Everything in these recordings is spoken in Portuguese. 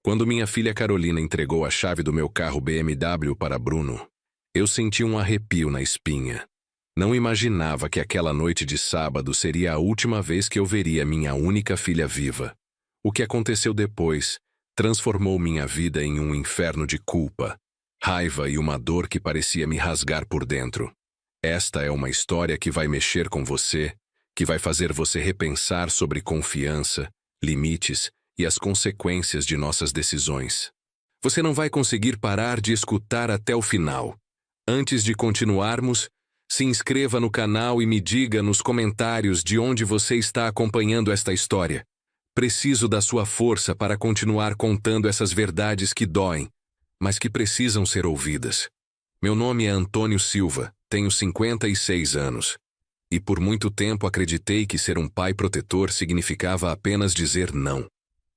Quando minha filha Carolina entregou a chave do meu carro BMW para Bruno, eu senti um arrepio na espinha. Não imaginava que aquela noite de sábado seria a última vez que eu veria minha única filha viva. O que aconteceu depois transformou minha vida em um inferno de culpa, raiva e uma dor que parecia me rasgar por dentro. Esta é uma história que vai mexer com você, que vai fazer você repensar sobre confiança, limites e as consequências de nossas decisões. Você não vai conseguir parar de escutar até o final. Antes de continuarmos, se inscreva no canal e me diga nos comentários de onde você está acompanhando esta história. Preciso da sua força para continuar contando essas verdades que doem, mas que precisam ser ouvidas. Meu nome é Antônio Silva, tenho 56 anos. E por muito tempo acreditei que ser um pai protetor significava apenas dizer não.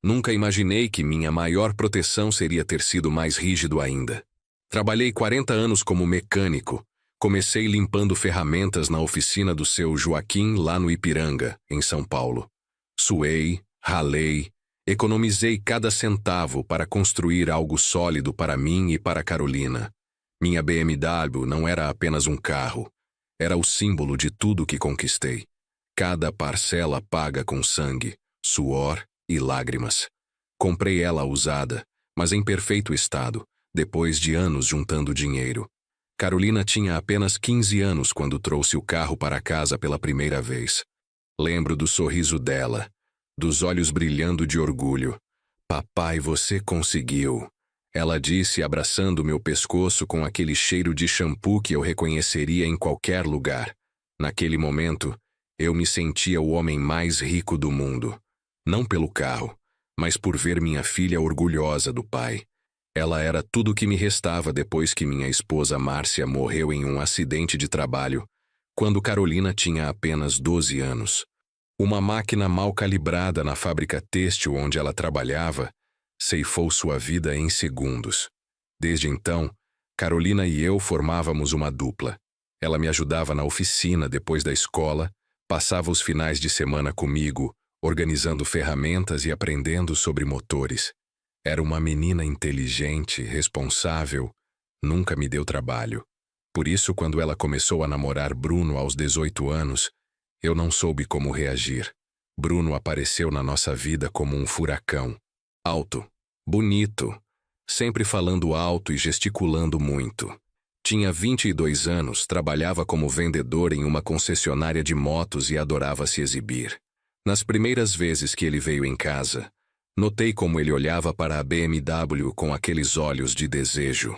Nunca imaginei que minha maior proteção seria ter sido mais rígido ainda. Trabalhei 40 anos como mecânico. Comecei limpando ferramentas na oficina do seu Joaquim lá no Ipiranga, em São Paulo. Suei, ralei, economizei cada centavo para construir algo sólido para mim e para Carolina. Minha BMW não era apenas um carro, era o símbolo de tudo que conquistei. Cada parcela paga com sangue, suor e lágrimas. Comprei ela usada, mas em perfeito estado, depois de anos juntando dinheiro. Carolina tinha apenas 15 anos quando trouxe o carro para casa pela primeira vez. Lembro do sorriso dela, dos olhos brilhando de orgulho. "Papai, você conseguiu", ela disse, abraçando meu pescoço com aquele cheiro de shampoo que eu reconheceria em qualquer lugar. Naquele momento, eu me sentia o homem mais rico do mundo. Não pelo carro, mas por ver minha filha orgulhosa do pai. Ela era tudo o que me restava depois que minha esposa Márcia morreu em um acidente de trabalho, quando Carolina tinha apenas 12 anos. Uma máquina mal calibrada na fábrica têxtil onde ela trabalhava ceifou sua vida em segundos. Desde então, Carolina e eu formávamos uma dupla. Ela me ajudava na oficina depois da escola, passava os finais de semana comigo, organizando ferramentas e aprendendo sobre motores. Era uma menina inteligente, responsável, nunca me deu trabalho. Por isso, quando ela começou a namorar Bruno aos 18 anos, eu não soube como reagir. Bruno apareceu na nossa vida como um furacão. Alto, bonito, sempre falando alto e gesticulando muito. Tinha 22 anos, trabalhava como vendedor em uma concessionária de motos e adorava se exibir. Nas primeiras vezes que ele veio em casa, notei como ele olhava para a BMW com aqueles olhos de desejo.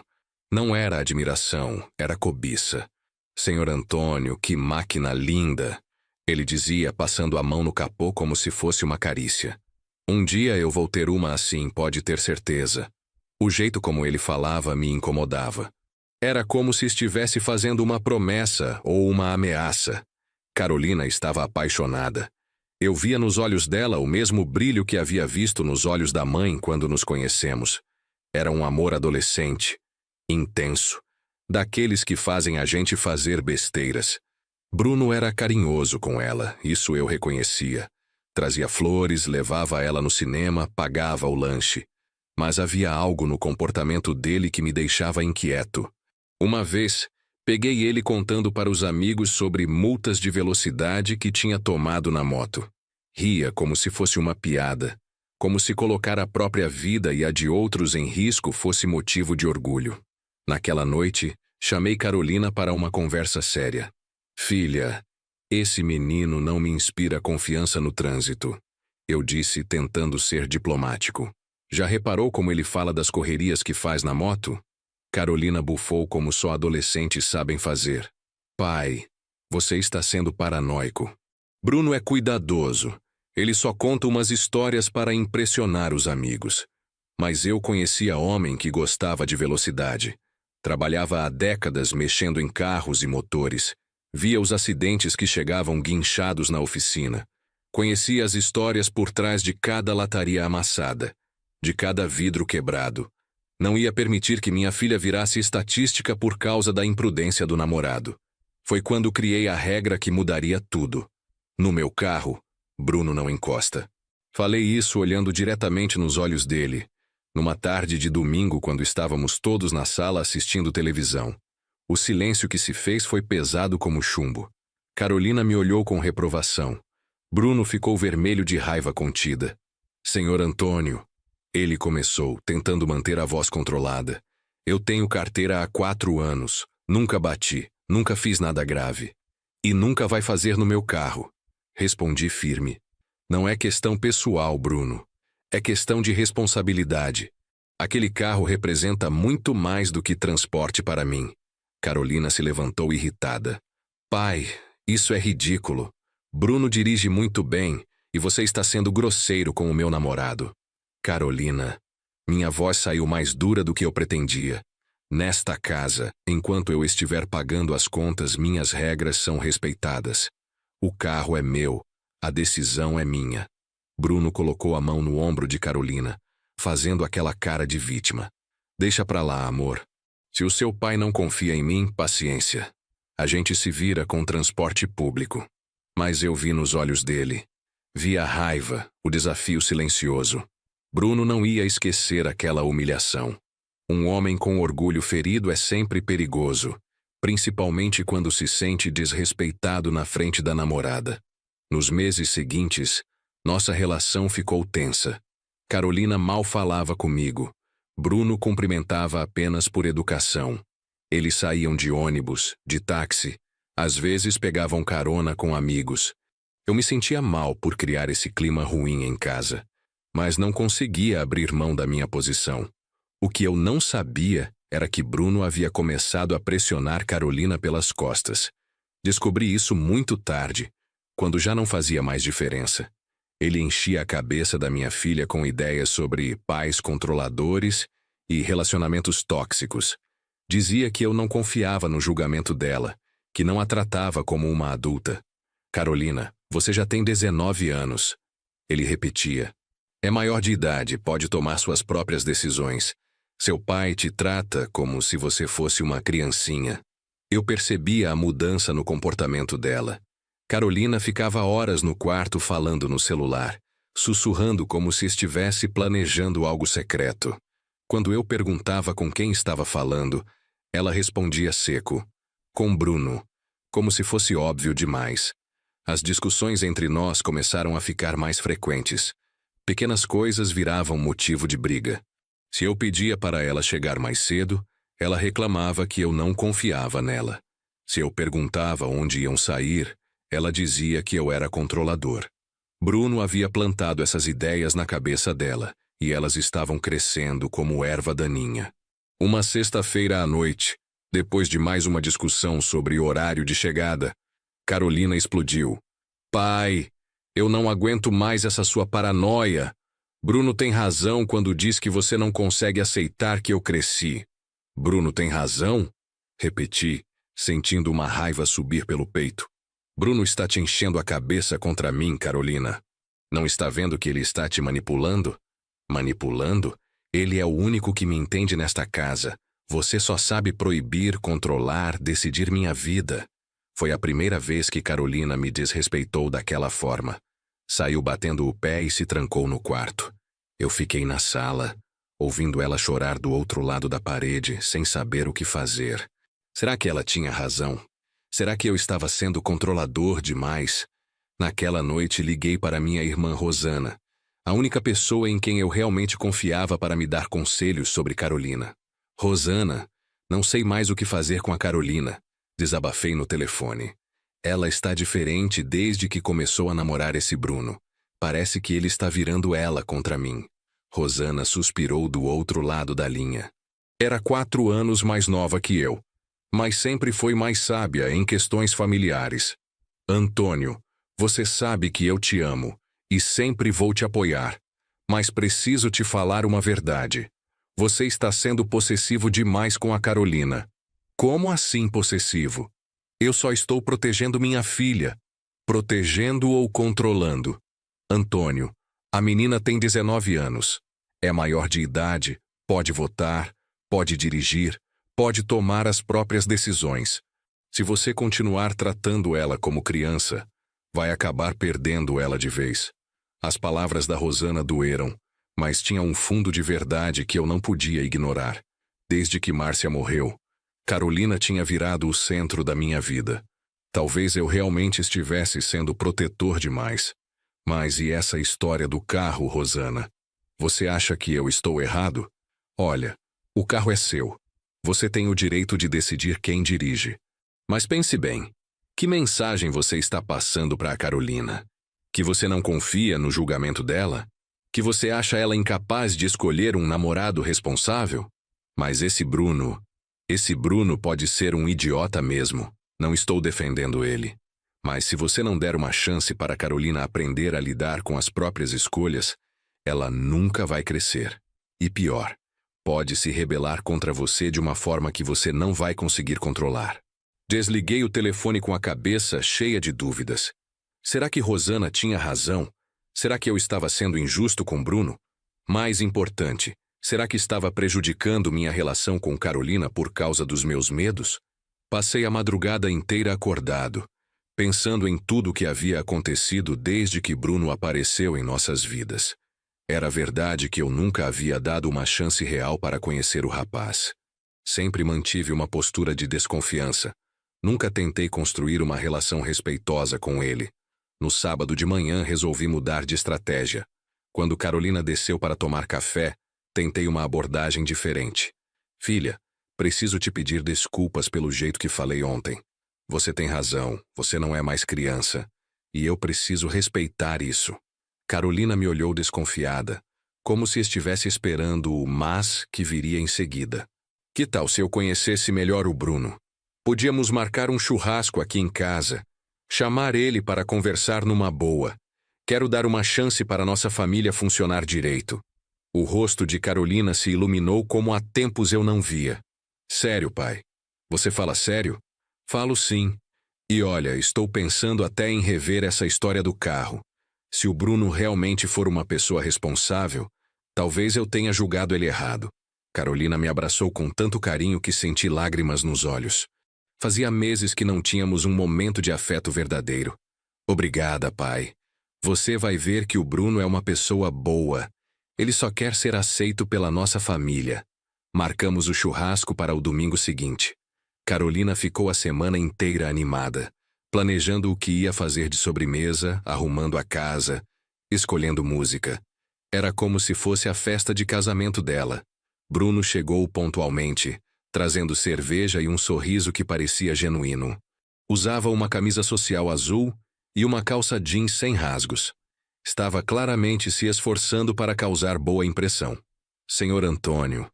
Não era admiração, era cobiça. "Senhor Antônio, que máquina linda!" ele dizia, passando a mão no capô como se fosse uma carícia. "Um dia eu vou ter uma assim, pode ter certeza." O jeito como ele falava me incomodava. Era como se estivesse fazendo uma promessa ou uma ameaça. Carolina estava apaixonada. Eu via nos olhos dela o mesmo brilho que havia visto nos olhos da mãe quando nos conhecemos. Era um amor adolescente, intenso, daqueles que fazem a gente fazer besteiras. Bruno era carinhoso com ela, isso eu reconhecia. Trazia flores, levava ela no cinema, pagava o lanche. Mas havia algo no comportamento dele que me deixava inquieto. Uma vez, peguei ele contando para os amigos sobre multas de velocidade que tinha tomado na moto. Ria como se fosse uma piada, como se colocar a própria vida e a de outros em risco fosse motivo de orgulho. Naquela noite, chamei Carolina para uma conversa séria. "Filha, esse menino não me inspira confiança no trânsito", eu disse, tentando ser diplomático. "Já reparou como ele fala das correrias que faz na moto?" Carolina bufou como só adolescentes sabem fazer. "Pai, você está sendo paranoico. Bruno é cuidadoso. Ele só conta umas histórias para impressionar os amigos. Mas eu conhecia homem que gostava de velocidade. Trabalhava há décadas mexendo em carros e motores. Via os acidentes que chegavam guinchados na oficina. Conhecia as histórias por trás de cada lataria amassada, de cada vidro quebrado. Não ia permitir que minha filha virasse estatística por causa da imprudência do namorado. Foi quando criei a regra que mudaria tudo. No meu carro, Bruno não encosta. Falei isso olhando diretamente nos olhos dele. Numa tarde de domingo, quando estávamos todos na sala assistindo televisão. O silêncio que se fez foi pesado como chumbo. Carolina me olhou com reprovação. Bruno ficou vermelho de raiva contida. Senhor Antônio, ele começou, tentando manter a voz controlada. Eu tenho carteira há 4 anos. Nunca bati, nunca fiz nada grave. E nunca vai fazer no meu carro. Respondi firme. Não é questão pessoal, Bruno. É questão de responsabilidade. Aquele carro representa muito mais do que transporte para mim. Carolina se levantou irritada. Pai, isso é ridículo. Bruno dirige muito bem e você está sendo grosseiro com o meu namorado. Carolina, minha voz saiu mais dura do que eu pretendia. Nesta casa, enquanto eu estiver pagando as contas, minhas regras são respeitadas. O carro é meu, a decisão é minha. Bruno colocou a mão no ombro de Carolina, fazendo aquela cara de vítima. Deixa pra lá, amor. Se o seu pai não confia em mim, paciência. A gente se vira com transporte público. Mas eu vi nos olhos dele. Vi a raiva, o desafio silencioso. Bruno não ia esquecer aquela humilhação. Um homem com orgulho ferido é sempre perigoso, principalmente quando se sente desrespeitado na frente da namorada. Nos meses seguintes, nossa relação ficou tensa. Carolina mal falava comigo. Bruno cumprimentava apenas por educação. Eles saíam de ônibus, de táxi. Às vezes pegavam carona com amigos. Eu me sentia mal por criar esse clima ruim em casa, mas não conseguia abrir mão da minha posição. O que eu não sabia era que Bruno havia começado a pressionar Carolina pelas costas. Descobri isso muito tarde, quando já não fazia mais diferença. Ele enchia a cabeça da minha filha com ideias sobre pais controladores e relacionamentos tóxicos. Dizia que eu não confiava no julgamento dela, que não a tratava como uma adulta. Carolina, você já tem 19 anos. Ele repetia. É maior de idade, pode tomar suas próprias decisões. Seu pai te trata como se você fosse uma criancinha. Eu percebia a mudança no comportamento dela. Carolina ficava horas no quarto falando no celular, sussurrando como se estivesse planejando algo secreto. Quando eu perguntava com quem estava falando, ela respondia seco. Com Bruno. Como se fosse óbvio demais. As discussões entre nós começaram a ficar mais frequentes. Pequenas coisas viravam motivo de briga. Se eu pedia para ela chegar mais cedo, ela reclamava que eu não confiava nela. Se eu perguntava onde iam sair, ela dizia que eu era controlador. Bruno havia plantado essas ideias na cabeça dela, e elas estavam crescendo como erva daninha. Uma sexta-feira à noite, depois de mais uma discussão sobre horário de chegada, Carolina explodiu. Pai, eu não aguento mais essa sua paranoia. Bruno tem razão quando diz que você não consegue aceitar que eu cresci. Bruno tem razão? Repeti, sentindo uma raiva subir pelo peito. Bruno está te enchendo a cabeça contra mim, Carolina. Não está vendo que ele está te manipulando? Manipulando? Ele é o único que me entende nesta casa. Você só sabe proibir, controlar, decidir minha vida. Foi a primeira vez que Carolina me desrespeitou daquela forma. Saiu batendo o pé e se trancou no quarto. Eu fiquei na sala, ouvindo ela chorar do outro lado da parede, sem saber o que fazer. Será que ela tinha razão? Será que eu estava sendo controlador demais? Naquela noite liguei para minha irmã Rosana, a única pessoa em quem eu realmente confiava para me dar conselhos sobre Carolina. Rosana, não sei mais o que fazer com a Carolina. Desabafei no telefone. Ela está diferente desde que começou a namorar esse Bruno. Parece que ele está virando ela contra mim. Rosana suspirou do outro lado da linha. Era 4 anos mais nova que eu, mas sempre foi mais sábia em questões familiares. Antônio, você sabe que eu te amo e sempre vou te apoiar, mas preciso te falar uma verdade. Você está sendo possessivo demais com a Carolina. Como assim possessivo? Eu só estou protegendo minha filha. Protegendo ou controlando? Antônio, a menina tem 19 anos. É maior de idade, pode votar, pode dirigir, pode tomar as próprias decisões. Se você continuar tratando ela como criança, vai acabar perdendo ela de vez. As palavras da Rosana doeram, Mas tinha um fundo de verdade que eu não podia ignorar. Desde que Márcia morreu, Carolina tinha virado o centro da minha vida. Talvez eu realmente estivesse sendo protetor demais. Mas e essa história do carro, Rosana? Você acha que eu estou errado? Olha, o carro é seu. Você tem o direito de decidir quem dirige. Mas pense bem, que mensagem você está passando para a Carolina? Que você não confia no julgamento dela? Que você acha ela incapaz de escolher um namorado responsável? Mas esse Bruno pode ser um idiota mesmo. Não estou defendendo ele. Mas se você não der uma chance para a Carolina aprender a lidar com as próprias escolhas, ela nunca vai crescer. E pior, pode se rebelar contra você de uma forma que você não vai conseguir controlar. Desliguei o telefone com a cabeça cheia de dúvidas. Será que Rosana tinha razão? Será que eu estava sendo injusto com Bruno? Mais importante, será que estava prejudicando minha relação com Carolina por causa dos meus medos? Passei a madrugada inteira acordado, pensando em tudo o que havia acontecido desde que Bruno apareceu em nossas vidas. Era verdade que eu nunca havia dado uma chance real para conhecer o rapaz. Sempre mantive uma postura de desconfiança. Nunca tentei construir uma relação respeitosa com ele. No sábado de manhã resolvi mudar de estratégia. Quando Carolina desceu para tomar café, tentei uma abordagem diferente. Filha, preciso te pedir desculpas pelo jeito que falei ontem. Você tem razão, você não é mais criança. E eu preciso respeitar isso. Carolina me olhou desconfiada, como se estivesse esperando o mas que viria em seguida. Que tal se eu conhecesse melhor o Bruno? Podíamos marcar um churrasco aqui em casa. Chamar ele para conversar numa boa. Quero dar uma chance para nossa família funcionar direito. O rosto de Carolina se iluminou como há tempos eu não via. Sério, pai? Você fala sério? Falo sim. E olha, estou pensando até em rever essa história do carro. Se o Bruno realmente for uma pessoa responsável, talvez eu tenha julgado ele errado. Carolina me abraçou com tanto carinho que senti lágrimas nos olhos. Fazia meses que não tínhamos um momento de afeto verdadeiro. Obrigada, pai. Você vai ver que o Bruno é uma pessoa boa. Ele só quer ser aceito pela nossa família. Marcamos o churrasco para o domingo seguinte. Carolina ficou a semana inteira animada, planejando o que ia fazer de sobremesa, arrumando a casa, escolhendo música. Era como se fosse a festa de casamento dela. Bruno chegou pontualmente, trazendo cerveja e um sorriso que parecia genuíno. Usava uma camisa social azul e uma calça jeans sem rasgos. Estava claramente se esforçando para causar boa impressão. Senhor Antônio,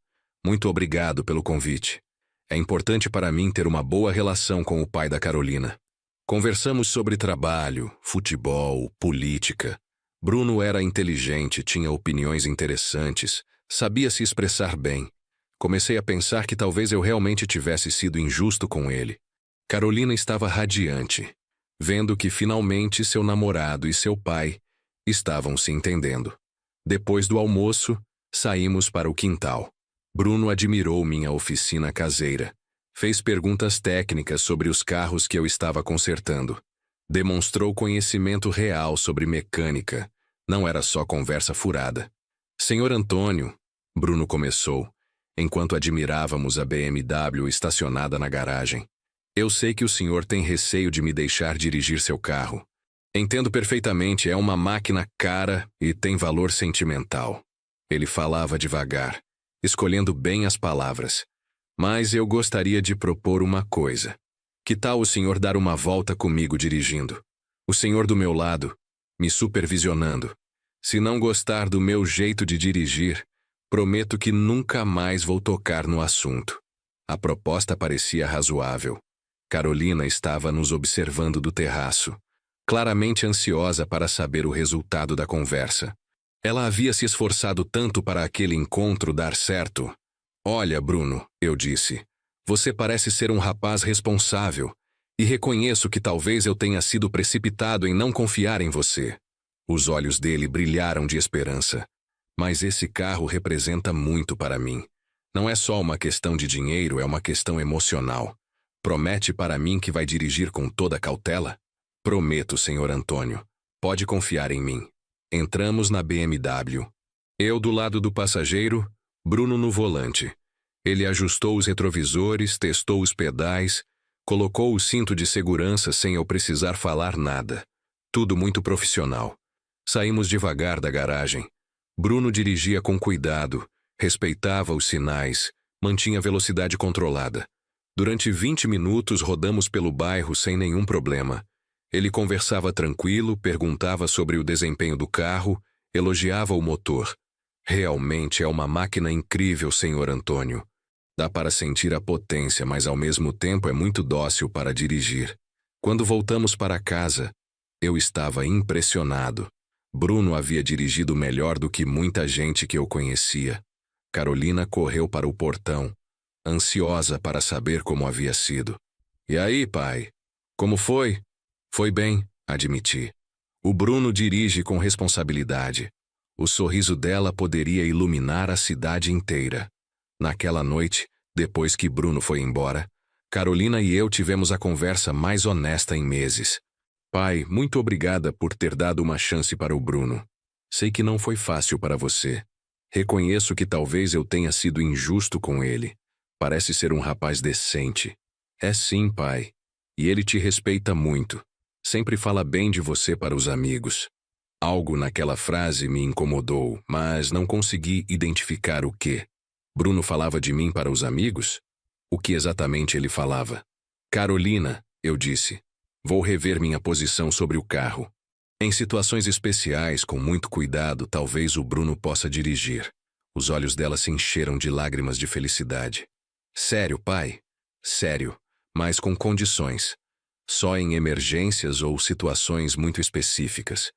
muito obrigado pelo convite. É importante para mim ter uma boa relação com o pai da Carolina. Conversamos sobre trabalho, futebol, política. Bruno era inteligente, tinha opiniões interessantes, sabia se expressar bem. Comecei a pensar que talvez eu realmente tivesse sido injusto com ele. Carolina estava radiante, vendo que finalmente seu namorado e seu pai estavam se entendendo. Depois do almoço, saímos para o quintal. Bruno admirou minha oficina caseira. Fez perguntas técnicas sobre os carros que eu estava consertando. Demonstrou conhecimento real sobre mecânica. Não era só conversa furada. Senhor Antônio, Bruno começou, enquanto admirávamos a BMW estacionada na garagem. Eu sei que o senhor tem receio de me deixar dirigir seu carro. Entendo perfeitamente, é uma máquina cara e tem valor sentimental. Ele falava devagar, escolhendo bem as palavras. Mas eu gostaria de propor uma coisa. Que tal o senhor dar uma volta comigo dirigindo? O senhor do meu lado, me supervisionando. Se não gostar do meu jeito de dirigir, prometo que nunca mais vou tocar no assunto. A proposta parecia razoável. Carolina estava nos observando do terraço, claramente ansiosa para saber o resultado da conversa. Ela havia se esforçado tanto para aquele encontro dar certo. Olha, Bruno, eu disse, você parece ser um rapaz responsável, e reconheço que talvez eu tenha sido precipitado em não confiar em você. Os olhos dele brilharam de esperança. Mas esse carro representa muito para mim. Não é só uma questão de dinheiro, é uma questão emocional. Promete para mim que vai dirigir com toda cautela? Prometo, senhor Antônio. Pode confiar em mim. Entramos na BMW. Eu do lado do passageiro, Bruno no volante. Ele ajustou os retrovisores, testou os pedais, colocou o cinto de segurança sem eu precisar falar nada. Tudo muito profissional. Saímos devagar da garagem. Bruno dirigia com cuidado, respeitava os sinais, mantinha a velocidade controlada. Durante 20 minutos rodamos pelo bairro sem nenhum problema. Ele conversava tranquilo, perguntava sobre o desempenho do carro, elogiava o motor. Realmente é uma máquina incrível, senhor Antônio. Dá para sentir a potência, mas ao mesmo tempo é muito dócil para dirigir. Quando voltamos para casa, eu estava impressionado. Bruno havia dirigido melhor do que muita gente que eu conhecia. Carolina correu para o portão, ansiosa para saber como havia sido. E aí, pai? Como foi? Foi bem, admiti. O Bruno dirige com responsabilidade. O sorriso dela poderia iluminar a cidade inteira. Naquela noite, depois que Bruno foi embora, Carolina e eu tivemos a conversa mais honesta em meses. Pai, muito obrigada por ter dado uma chance para o Bruno. Sei que não foi fácil para você. Reconheço que talvez eu tenha sido injusto com ele. Parece ser um rapaz decente. É sim, pai. E ele te respeita muito. Sempre fala bem de você para os amigos. Algo naquela frase me incomodou, mas não consegui identificar o que. Bruno falava de mim para os amigos? O que exatamente ele falava? Carolina, eu disse. Vou rever minha posição sobre o carro. Em situações especiais, com muito cuidado, talvez o Bruno possa dirigir. Os olhos dela se encheram de lágrimas de felicidade. Sério, pai? Sério, mas com condições. Só em emergências ou situações muito específicas.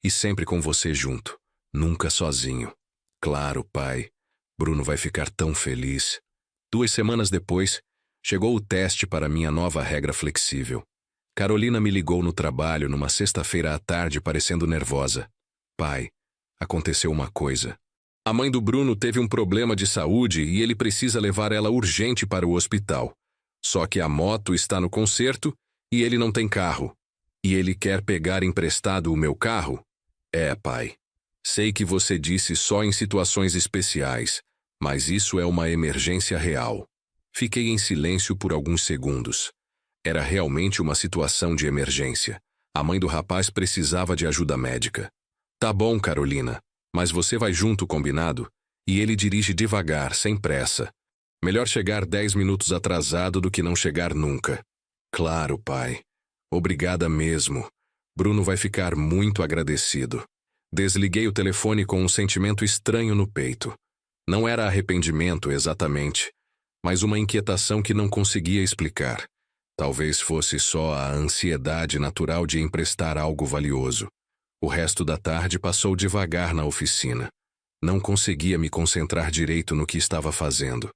E sempre com você junto. Nunca sozinho. Claro, pai. Bruno vai ficar tão feliz. 2 semanas depois, chegou o teste para minha nova regra flexível. Carolina me ligou no trabalho numa sexta-feira à tarde parecendo nervosa. Pai, aconteceu uma coisa. A mãe do Bruno teve um problema de saúde e ele precisa levar ela urgente para o hospital. Só que a moto está no conserto e ele não tem carro. E ele quer pegar emprestado o meu carro? É, pai. Sei que você disse só em situações especiais, mas isso é uma emergência real. Fiquei em silêncio por alguns segundos. Era realmente uma situação de emergência. A mãe do rapaz precisava de ajuda médica. Tá bom, Carolina, mas você vai junto, combinado? E ele dirige devagar, sem pressa. Melhor chegar 10 minutos atrasado do que não chegar nunca. Claro, pai. Obrigada mesmo. Bruno vai ficar muito agradecido. Desliguei o telefone com um sentimento estranho no peito. Não era arrependimento exatamente, mas uma inquietação que não conseguia explicar. Talvez fosse só a ansiedade natural de emprestar algo valioso. O resto da tarde passou devagar na oficina. Não conseguia me concentrar direito no que estava fazendo.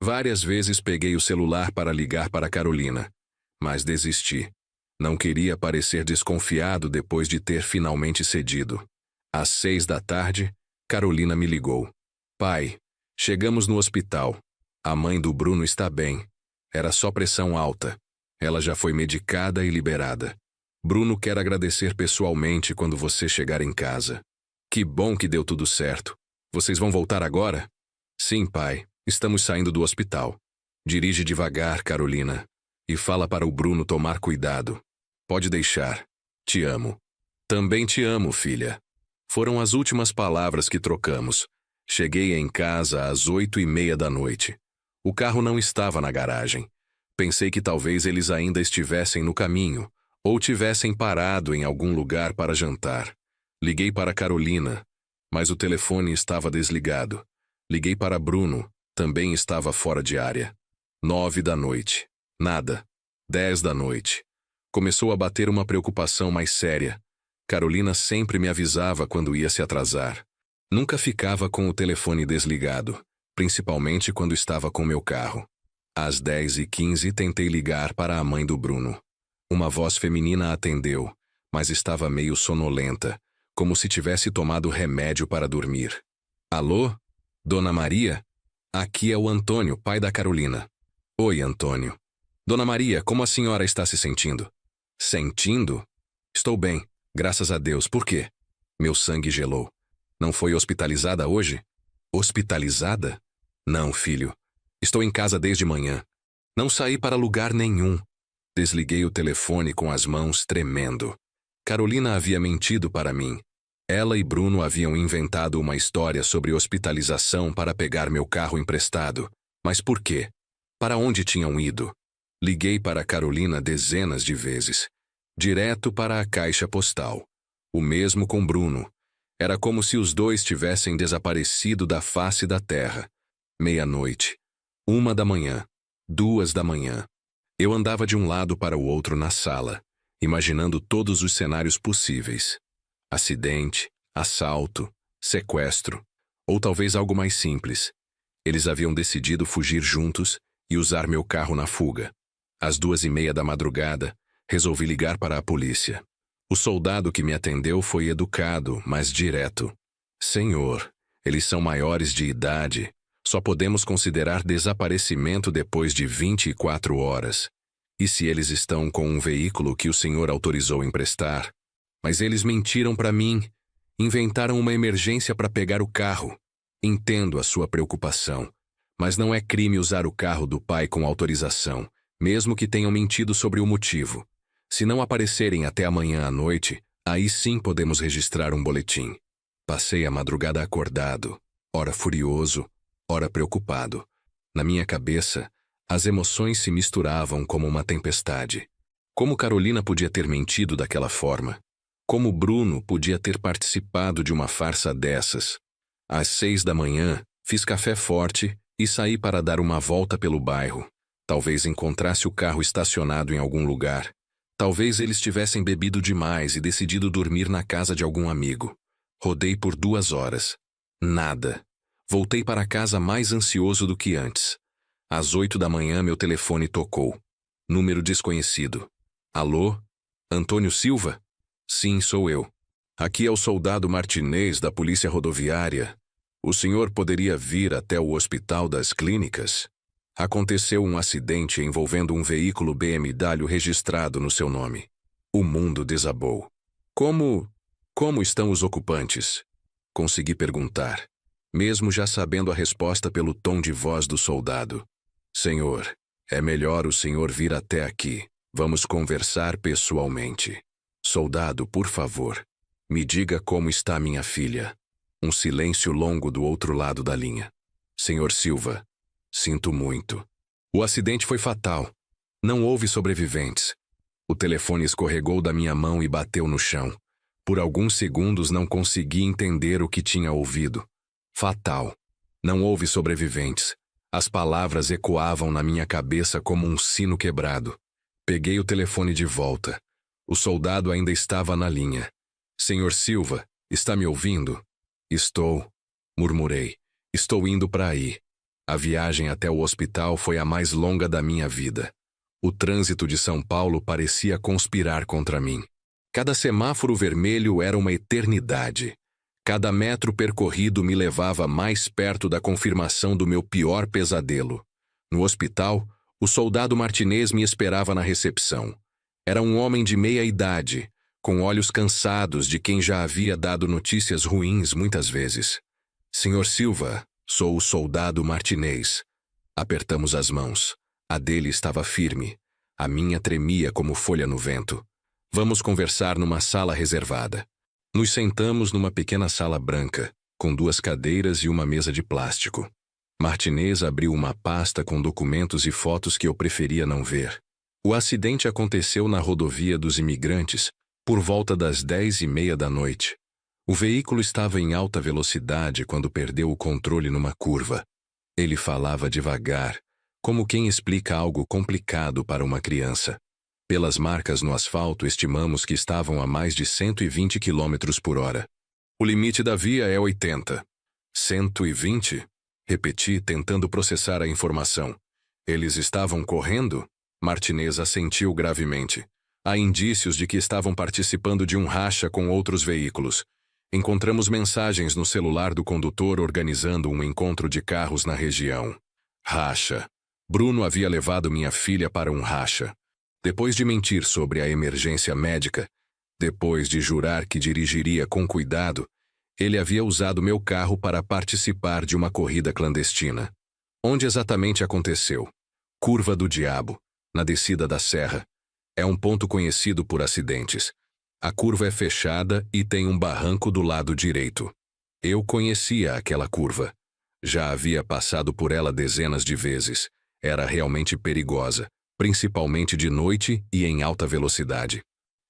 Várias vezes peguei o celular para ligar para Carolina, mas desisti. Não queria parecer desconfiado depois de ter finalmente cedido. Às 6 da tarde, Carolina me ligou. Pai, chegamos no hospital. A mãe do Bruno está bem. Era só pressão alta. Ela já foi medicada e liberada. Bruno quer agradecer pessoalmente quando você chegar em casa. Que bom que deu tudo certo. Vocês vão voltar agora? Sim, pai. Estamos saindo do hospital. Dirige devagar, Carolina. E fala para o Bruno tomar cuidado. Pode deixar. Te amo. Também te amo, filha. Foram as últimas palavras que trocamos. Cheguei em casa às 8:30 da noite. O carro não estava na garagem. Pensei que talvez eles ainda estivessem no caminho, ou tivessem parado em algum lugar para jantar. Liguei para Carolina, mas o telefone estava desligado. Liguei para Bruno, também estava fora de área. 9 da noite. Nada. 10 da noite. Começou a bater uma preocupação mais séria. Carolina sempre me avisava quando ia se atrasar. Nunca ficava com o telefone desligado, principalmente quando estava com meu carro. Às 10:15 tentei ligar para a mãe do Bruno. Uma voz feminina atendeu, mas estava meio sonolenta, como se tivesse tomado remédio para dormir. Alô? Dona Maria? Aqui é o Antônio, pai da Carolina. Oi, Antônio. Dona Maria, como a senhora está se sentindo? Sentindo? Estou bem, graças a Deus. Por quê? Meu sangue gelou. Não foi hospitalizada hoje? Hospitalizada? Não, filho. Estou em casa desde manhã. Não saí para lugar nenhum. Desliguei o telefone com as mãos tremendo. Carolina havia mentido para mim. Ela e Bruno haviam inventado uma história sobre hospitalização para pegar meu carro emprestado. Mas por quê? Para onde tinham ido? Liguei para Carolina dezenas de vezes. Direto para a caixa postal. O mesmo com Bruno. Era como se os dois tivessem desaparecido da face da terra. 00:00, 1h, 2h. Eu andava de um lado para o outro na sala, imaginando todos os cenários possíveis. Acidente, assalto, sequestro, ou talvez algo mais simples. Eles haviam decidido fugir juntos e usar meu carro na fuga. Às 2h30, resolvi ligar para a polícia. O soldado que me atendeu foi educado, mas direto. Senhor, eles são maiores de idade. Só podemos considerar desaparecimento depois de 24 horas. E se eles estão com um veículo que o senhor autorizou emprestar? Mas eles mentiram para mim. Inventaram uma emergência para pegar o carro. Entendo a sua preocupação. Mas não é crime usar o carro do pai com autorização, mesmo que tenham mentido sobre o motivo. Se não aparecerem até amanhã à noite, aí sim podemos registrar um boletim. Passei a madrugada acordado, ora furioso, ora preocupado. Na minha cabeça, as emoções se misturavam como uma tempestade. Como Carolina podia ter mentido daquela forma? Como Bruno podia ter participado de uma farsa dessas? Às 6h, fiz café forte e saí para dar uma volta pelo bairro. Talvez encontrasse o carro estacionado em algum lugar. Talvez eles tivessem bebido demais e decidido dormir na casa de algum amigo. Rodei por 2 horas. Nada. Voltei para casa mais ansioso do que antes. Às 8h, meu telefone tocou. Número desconhecido. Alô? Antônio Silva? Sim, sou eu. Aqui é o soldado Martinez da Polícia Rodoviária. O senhor poderia vir até o Hospital das Clínicas? Aconteceu um acidente envolvendo um veículo BMW registrado no seu nome. O mundo desabou. Como estão os ocupantes? Consegui perguntar, mesmo já sabendo a resposta pelo tom de voz do soldado. Senhor, é melhor o senhor vir até aqui. Vamos conversar pessoalmente. Soldado, por favor, me diga como está minha filha. Um silêncio longo do outro lado da linha. Senhor Silva, sinto muito. O acidente foi fatal. Não houve sobreviventes. O telefone escorregou da minha mão e bateu no chão. Por alguns segundos não consegui entender o que tinha ouvido. Fatal. Não houve sobreviventes. As palavras ecoavam na minha cabeça como um sino quebrado. Peguei o telefone de volta. O soldado ainda estava na linha. Senhor Silva, está me ouvindo? Estou, murmurei. Estou indo para aí. A viagem até o hospital foi a mais longa da minha vida. O trânsito de São Paulo parecia conspirar contra mim. Cada semáforo vermelho era uma eternidade. Cada metro percorrido me levava mais perto da confirmação do meu pior pesadelo. No hospital, o soldado Martinez me esperava na recepção. Era um homem de meia idade, com olhos cansados de quem já havia dado notícias ruins muitas vezes. Senhor Silva, sou o soldado Martinez. Apertamos as mãos. A dele estava firme. A minha tremia como folha no vento. Vamos conversar numa sala reservada. Nos sentamos numa pequena sala branca, com 2 cadeiras e uma mesa de plástico. Martinez abriu uma pasta com documentos e fotos que eu preferia não ver. O acidente aconteceu na rodovia dos Imigrantes, por volta das 10h30. O veículo estava em alta velocidade quando perdeu o controle numa curva. Ele falava devagar, como quem explica algo complicado para uma criança. Pelas marcas no asfalto, estimamos que estavam a mais de 120 km/h. O limite da via é 80. 120? Repeti, tentando processar a informação. Eles estavam correndo? Martinez assentiu gravemente. Há indícios de que estavam participando de um racha com outros veículos. Encontramos mensagens no celular do condutor organizando um encontro de carros na região. Racha. Bruno havia levado minha filha para um racha. Depois de mentir sobre a emergência médica, depois de jurar que dirigiria com cuidado, Ele havia usado meu carro para participar de uma corrida clandestina. Onde exatamente aconteceu? Curva do Diabo, na descida da serra. É um ponto conhecido por acidentes. A curva é fechada e tem um barranco do lado direito. Eu conhecia aquela curva. Já havia passado por ela dezenas de vezes. Era realmente perigosa, principalmente de noite e em alta velocidade.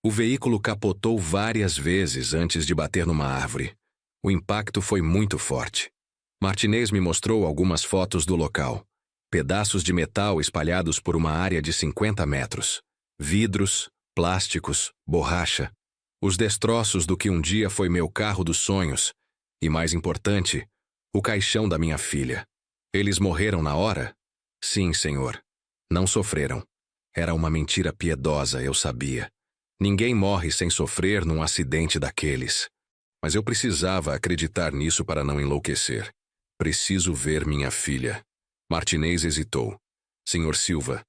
O veículo capotou várias vezes antes de bater numa árvore. O impacto foi muito forte. Martinez me mostrou algumas fotos do local. Pedaços de metal espalhados por uma área de 50 metros. Vidros, plásticos, borracha. Os destroços do que um dia foi meu carro dos sonhos. E mais importante, o caixão da minha filha. Eles morreram na hora? Sim, senhor. Não sofreram. Era uma mentira piedosa, eu sabia. Ninguém morre sem sofrer num acidente daqueles. Mas eu precisava acreditar nisso para não enlouquecer. Preciso ver minha filha. Martinez hesitou. Senhor Silva,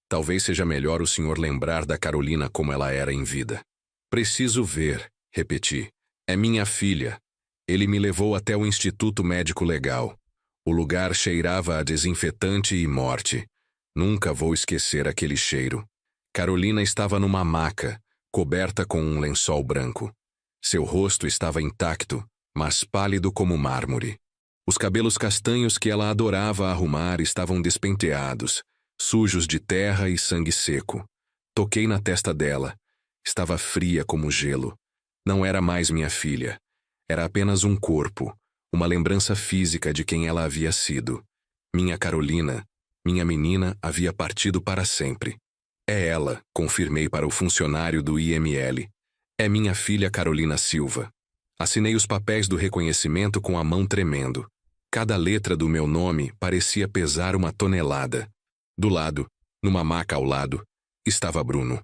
talvez seja melhor o senhor lembrar da Carolina como ela era em vida. Preciso ver, repeti. É minha filha. Ele me levou até o Instituto Médico Legal. O lugar cheirava a desinfetante e morte. Nunca vou esquecer aquele cheiro. Carolina estava numa maca, coberta com um lençol branco. Seu rosto estava intacto, mas pálido como mármore. Os cabelos castanhos que ela adorava arrumar estavam despenteados, sujos de terra e sangue seco. Toquei na testa dela. Estava fria como gelo. Não era mais minha filha. Era apenas um corpo, uma lembrança física de quem ela havia sido. Minha Carolina, minha menina, havia partido para sempre. É ela, confirmei para o funcionário do IML. É minha filha Carolina Silva. Assinei os papéis do reconhecimento com a mão tremendo. Cada letra do meu nome parecia pesar uma tonelada. Do lado, numa maca ao lado, estava Bruno.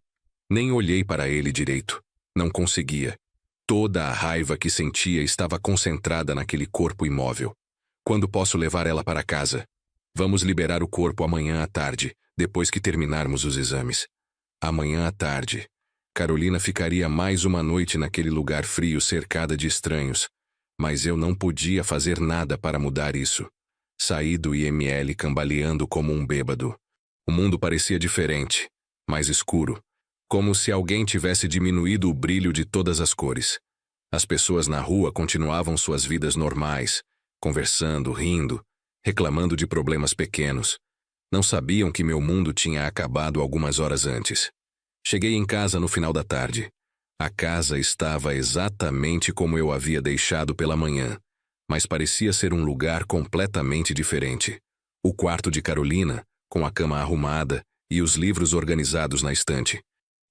Nem olhei para ele direito. Não conseguia. Toda a raiva que sentia estava concentrada naquele corpo imóvel. Quando posso levar ela para casa? Vamos liberar o corpo amanhã à tarde, depois que terminarmos os exames. Amanhã à tarde. Carolina ficaria mais uma noite naquele lugar frio cercada de estranhos. Mas eu não podia fazer nada para mudar isso. Saí do IML cambaleando como um bêbado. O mundo parecia diferente, mais escuro. Como se alguém tivesse diminuído o brilho de todas as cores. As pessoas na rua continuavam suas vidas normais, conversando, rindo, reclamando de problemas pequenos. Não sabiam que meu mundo tinha acabado algumas horas antes. Cheguei em casa no final da tarde. A casa estava exatamente como eu havia deixado pela manhã, mas parecia ser um lugar completamente diferente. O quarto de Carolina, com a cama arrumada e os livros organizados na estante.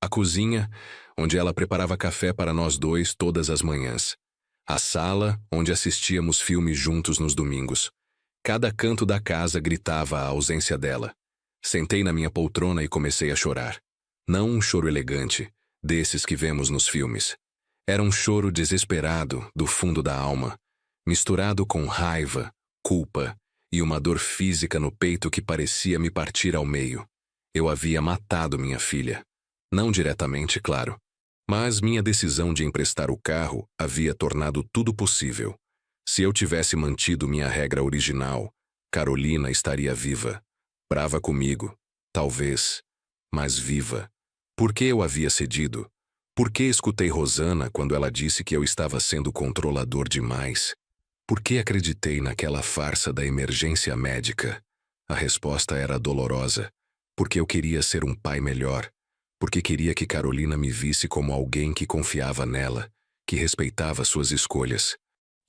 A cozinha, onde ela preparava café para nós dois todas as manhãs. A sala, onde assistíamos filmes juntos nos domingos. Cada canto da casa gritava a ausência dela. Sentei na minha poltrona e comecei a chorar. Não um choro elegante, desses que vemos nos filmes. Era um choro desesperado, do fundo da alma, misturado com raiva, culpa e uma dor física no peito que parecia me partir ao meio. Eu havia matado minha filha. Não diretamente, claro. Mas minha decisão de emprestar o carro havia tornado tudo possível. Se eu tivesse mantido minha regra original, Carolina estaria viva. Brava comigo, talvez, mas viva. Por que eu havia cedido? Por que escutei Rosana quando ela disse que eu estava sendo controlador demais? Por que acreditei naquela farsa da emergência médica? A resposta era dolorosa. Porque eu queria ser um pai melhor. Porque queria que Carolina me visse como alguém que confiava nela, que respeitava suas escolhas.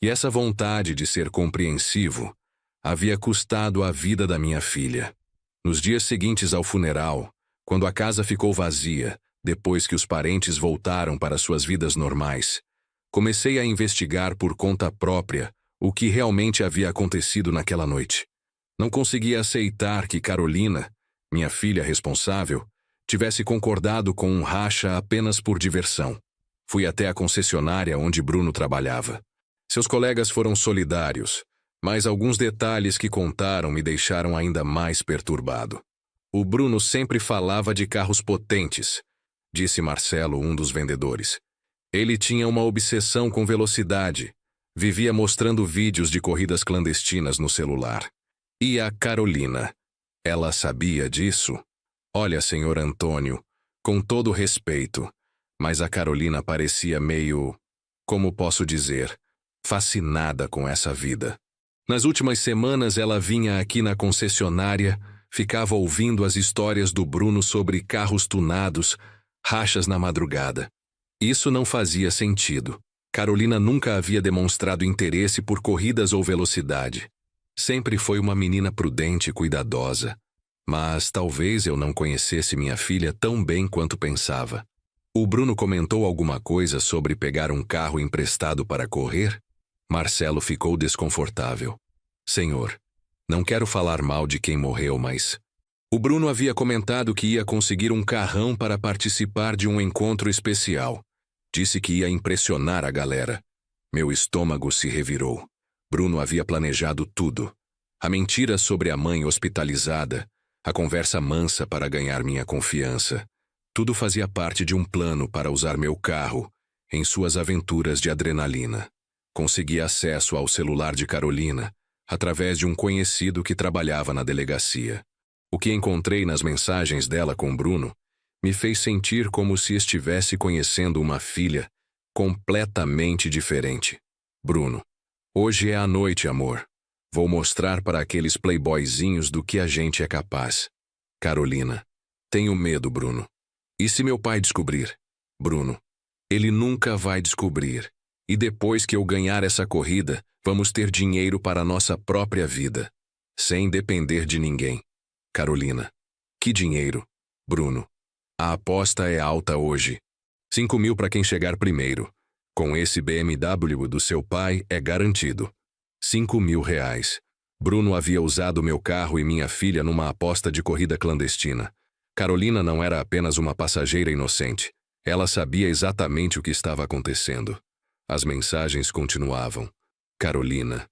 E essa vontade de ser compreensivo havia custado a vida da minha filha. Nos dias seguintes ao funeral, quando a casa ficou vazia, depois que os parentes voltaram para suas vidas normais, comecei a investigar por conta própria o que realmente havia acontecido naquela noite. Não conseguia aceitar que Carolina, minha filha responsável, tivesse concordado com um racha apenas por diversão. Fui até a concessionária onde Bruno trabalhava. Seus colegas foram solidários, mas alguns detalhes que contaram me deixaram ainda mais perturbado. O Bruno sempre falava de carros potentes, disse Marcelo, um dos vendedores. Ele tinha uma obsessão com velocidade. Vivia mostrando vídeos de corridas clandestinas no celular. E a Carolina? Ela sabia disso? Olha, senhor Antônio, com todo respeito, mas a Carolina parecia meio, como posso dizer, fascinada com essa vida. Nas últimas semanas ela vinha aqui na concessionária, ficava ouvindo as histórias do Bruno sobre carros tunados, rachas na madrugada. Isso não fazia sentido. Carolina nunca havia demonstrado interesse por corridas ou velocidade. Sempre foi uma menina prudente e cuidadosa. Mas talvez eu não conhecesse minha filha tão bem quanto pensava. O Bruno comentou alguma coisa sobre pegar um carro emprestado para correr? Marcelo ficou desconfortável. Senhor, não quero falar mal de quem morreu, mas... O Bruno havia comentado que ia conseguir um carrão para participar de um encontro especial. Disse que ia impressionar a galera. Meu estômago se revirou. Bruno havia planejado tudo. A mentira sobre a mãe hospitalizada, a conversa mansa para ganhar minha confiança. Tudo fazia parte de um plano para usar meu carro em suas aventuras de adrenalina. Consegui acesso ao celular de Carolina através de um conhecido que trabalhava na delegacia. O que encontrei nas mensagens dela com Bruno me fez sentir como se estivesse conhecendo uma filha completamente diferente. Bruno, hoje é a noite, amor. Vou mostrar para aqueles playboyzinhos do que a gente é capaz. Carolina, tenho medo, Bruno. E se meu pai descobrir? Bruno, ele nunca vai descobrir. E depois que eu ganhar essa corrida, vamos ter dinheiro para a nossa própria vida, sem depender de ninguém. Carolina, que dinheiro? Bruno, a aposta é alta hoje. 5.000 para quem chegar primeiro. Com esse BMW do seu pai é garantido. 5.000 reais. Bruno havia usado meu carro e minha filha numa aposta de corrida clandestina. Carolina não era apenas uma passageira inocente. Ela sabia exatamente o que estava acontecendo. As mensagens continuavam. Carolina,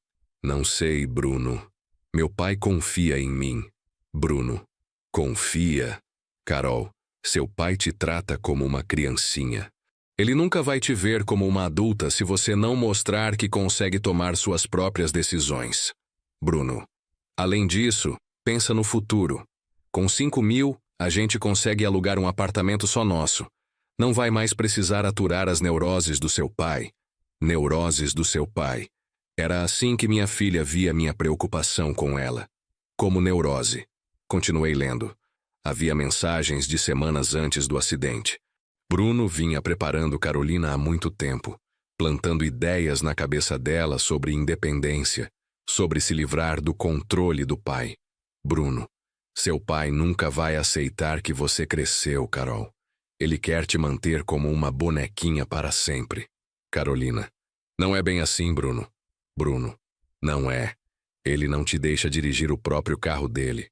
não sei, Bruno. Meu pai confia em mim. Bruno, confia. Carol, seu pai te trata como uma criancinha. Ele nunca vai te ver como uma adulta se você não mostrar que consegue tomar suas próprias decisões. Bruno, além disso, pensa no futuro. Com 5.000, a gente consegue alugar um apartamento só nosso. Não vai mais precisar aturar as neuroses do seu pai. Neuroses do seu pai. Era assim que minha filha via minha preocupação com ela. Como neurose. Continuei lendo. Havia mensagens de semanas antes do acidente. Bruno vinha preparando Carolina há muito tempo, plantando ideias na cabeça dela sobre independência, sobre se livrar do controle do pai. Bruno, seu pai nunca vai aceitar que você cresceu, Carol. Ele quer te manter como uma bonequinha para sempre. Carolina, não é bem assim, Bruno. Bruno, não é. Ele não te deixa dirigir o próprio carro dele.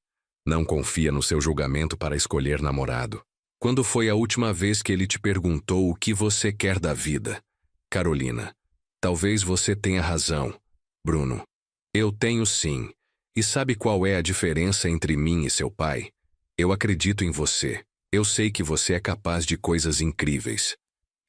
Não confia no seu julgamento para escolher namorado. Quando foi a última vez que ele te perguntou o que você quer da vida? Carolina, talvez você tenha razão. Bruno, eu tenho sim. E sabe qual é a diferença entre mim e seu pai? Eu acredito em você. Eu sei que você é capaz de coisas incríveis.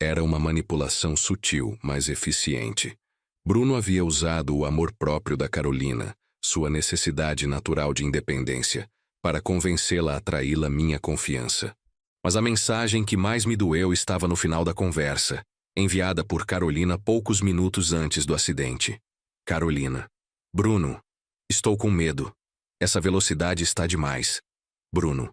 Era uma manipulação sutil, mas eficiente. Bruno havia usado o amor próprio da Carolina, sua necessidade natural de independência, para convencê-la a traí-la minha confiança. Mas a mensagem que mais me doeu estava no final da conversa, enviada por Carolina poucos minutos antes do acidente. Carolina. Bruno. Estou com medo. Essa velocidade está demais. Bruno.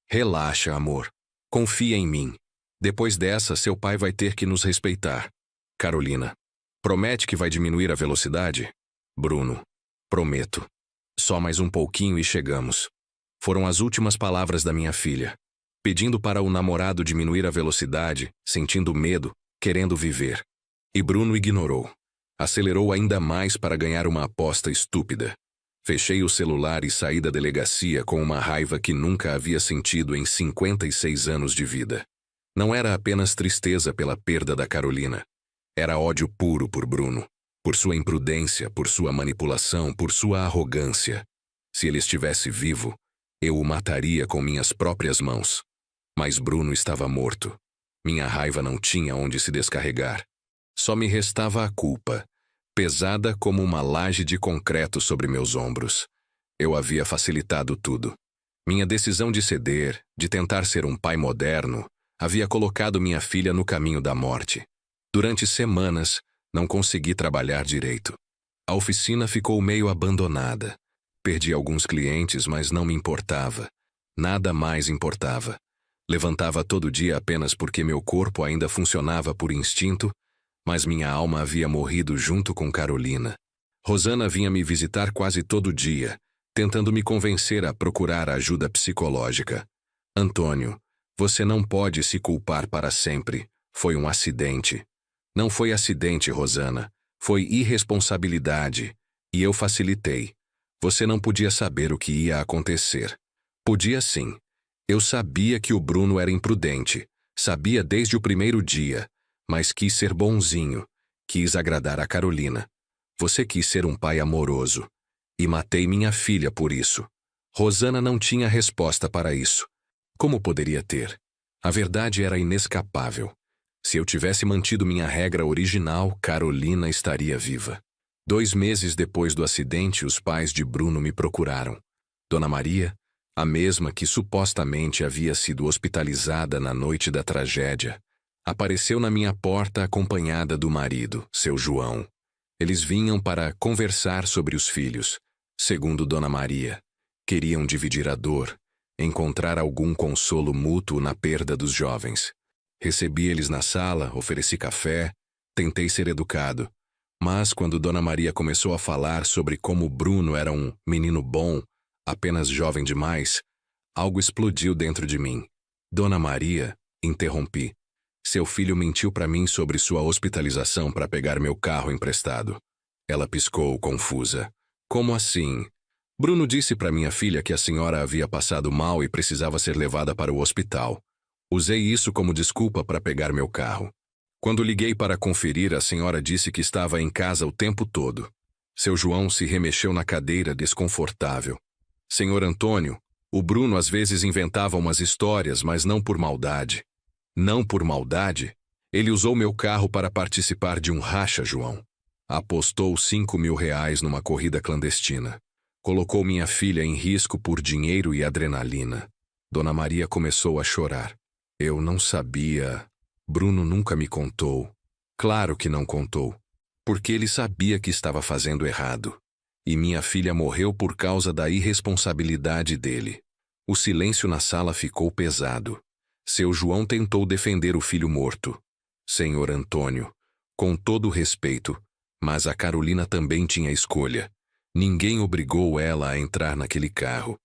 Relaxa, amor. Confia em mim. Depois dessa, seu pai vai ter que nos respeitar. Carolina. Promete que vai diminuir a velocidade? Bruno. Prometo. Só mais um pouquinho e chegamos. Foram as últimas palavras da minha filha. Pedindo para o namorado diminuir a velocidade, sentindo medo, querendo viver. E Bruno ignorou. Acelerou ainda mais para ganhar uma aposta estúpida. Fechei o celular e saí da delegacia com uma raiva que nunca havia sentido em 56 anos de vida. Não era apenas tristeza pela perda da Carolina. Era ódio puro por Bruno. Por sua imprudência, por sua manipulação, por sua arrogância. Se ele estivesse vivo, eu o mataria com minhas próprias mãos. Mas Bruno estava morto. Minha raiva não tinha onde se descarregar. Só me restava a culpa. pesada como uma laje de concreto sobre meus ombros. Eu havia facilitado tudo. Minha decisão de ceder, de tentar ser um pai moderno, havia colocado minha filha no caminho da morte. Durante semanas, não consegui trabalhar direito. A oficina ficou meio abandonada. Perdi alguns clientes, mas não me importava. Nada mais importava. Levantava todo dia apenas porque meu corpo ainda funcionava por instinto, mas minha alma havia morrido junto com Carolina. Rosana vinha me visitar quase todo dia, tentando me convencer a procurar ajuda psicológica. Antônio, você não pode se culpar para sempre. Foi um acidente. Não foi acidente, Rosana. Foi irresponsabilidade. E eu facilitei. Você não podia saber o que ia acontecer. Podia sim. Eu sabia que o Bruno era imprudente. Sabia desde o primeiro dia. Mas quis ser bonzinho. Quis agradar a Carolina. Você quis ser um pai amoroso. E matei minha filha por isso. Rosana não tinha resposta para isso. Como poderia ter? A verdade era inescapável. Se eu tivesse mantido minha regra original, Carolina estaria viva. 2 meses depois do acidente, os pais de Bruno me procuraram. Dona Maria, a mesma que supostamente havia sido hospitalizada na noite da tragédia, apareceu na minha porta acompanhada do marido, seu João. Eles vinham para conversar sobre os filhos. Segundo Dona Maria, queriam dividir a dor, encontrar algum consolo mútuo na perda dos jovens. Recebi eles na sala, ofereci café, tentei ser educado. Mas quando Dona Maria começou a falar sobre como Bruno era um menino bom, apenas jovem demais, algo explodiu dentro de mim. Dona Maria, interrompi. Seu filho mentiu para mim sobre sua hospitalização para pegar meu carro emprestado. Ela piscou, confusa. Como assim? Bruno disse para minha filha que a senhora havia passado mal e precisava ser levada para o hospital. Usei isso como desculpa para pegar meu carro. Quando liguei para conferir, a senhora disse que estava em casa o tempo todo. Seu João se remexeu na cadeira, desconfortável. Senhor Antônio, o Bruno às vezes inventava umas histórias, mas não por maldade. Não por maldade? Ele usou meu carro para participar de um racha, João. Apostou R$ 5.000 numa corrida clandestina. Colocou minha filha em risco por dinheiro e adrenalina. Dona Maria começou a chorar. Eu não sabia. Bruno nunca me contou. Claro que não contou. Porque ele sabia que estava fazendo errado. E minha filha morreu por causa da irresponsabilidade dele. O silêncio na sala ficou pesado. Seu João tentou defender o filho morto. Senhor Antônio, com todo respeito, mas a Carolina também tinha escolha. Ninguém obrigou ela a entrar naquele carro.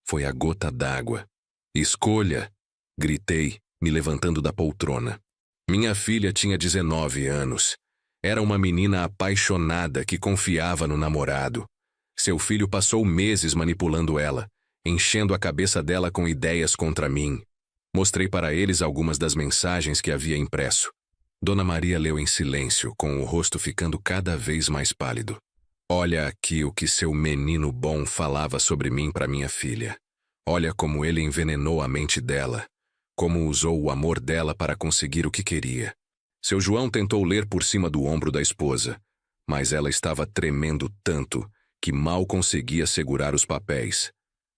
Foi a gota d'água. Escolha! Gritei, me levantando da poltrona. Minha filha tinha 19 anos. Era uma menina apaixonada que confiava no namorado. Seu filho passou meses manipulando ela, enchendo a cabeça dela com ideias contra mim. Mostrei para eles algumas das mensagens que havia impresso. Dona Maria leu em silêncio, com o rosto ficando cada vez mais pálido. Olha aqui o que seu menino bom falava sobre mim para minha filha. Olha como ele envenenou a mente dela. Como usou o amor dela para conseguir o que queria. Seu João tentou ler por cima do ombro da esposa, mas ela estava tremendo tanto que mal conseguia segurar os papéis.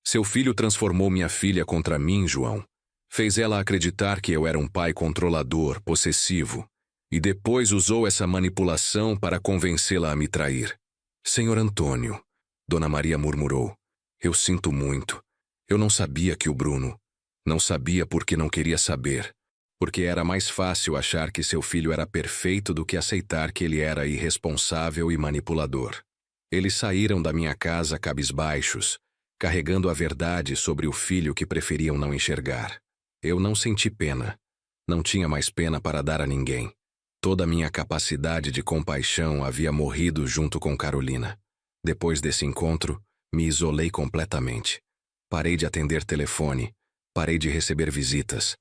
Seu filho transformou minha filha contra mim, João. Fez ela acreditar que eu era um pai controlador, possessivo, e depois usou essa manipulação para convencê-la a me trair. Senhor Antônio, Dona Maria murmurou, eu sinto muito. Eu não sabia que o Bruno... Não sabia porque não queria saber. Porque era mais fácil achar que seu filho era perfeito do que aceitar que ele era irresponsável e manipulador. Eles saíram da minha casa cabisbaixos, carregando a verdade sobre o filho que preferiam não enxergar. Eu não senti pena. Não tinha mais pena para dar a ninguém. Toda a minha capacidade de compaixão havia morrido junto com Carolina. Depois desse encontro, me isolei completamente. Parei de atender telefone. Parei de receber visitas.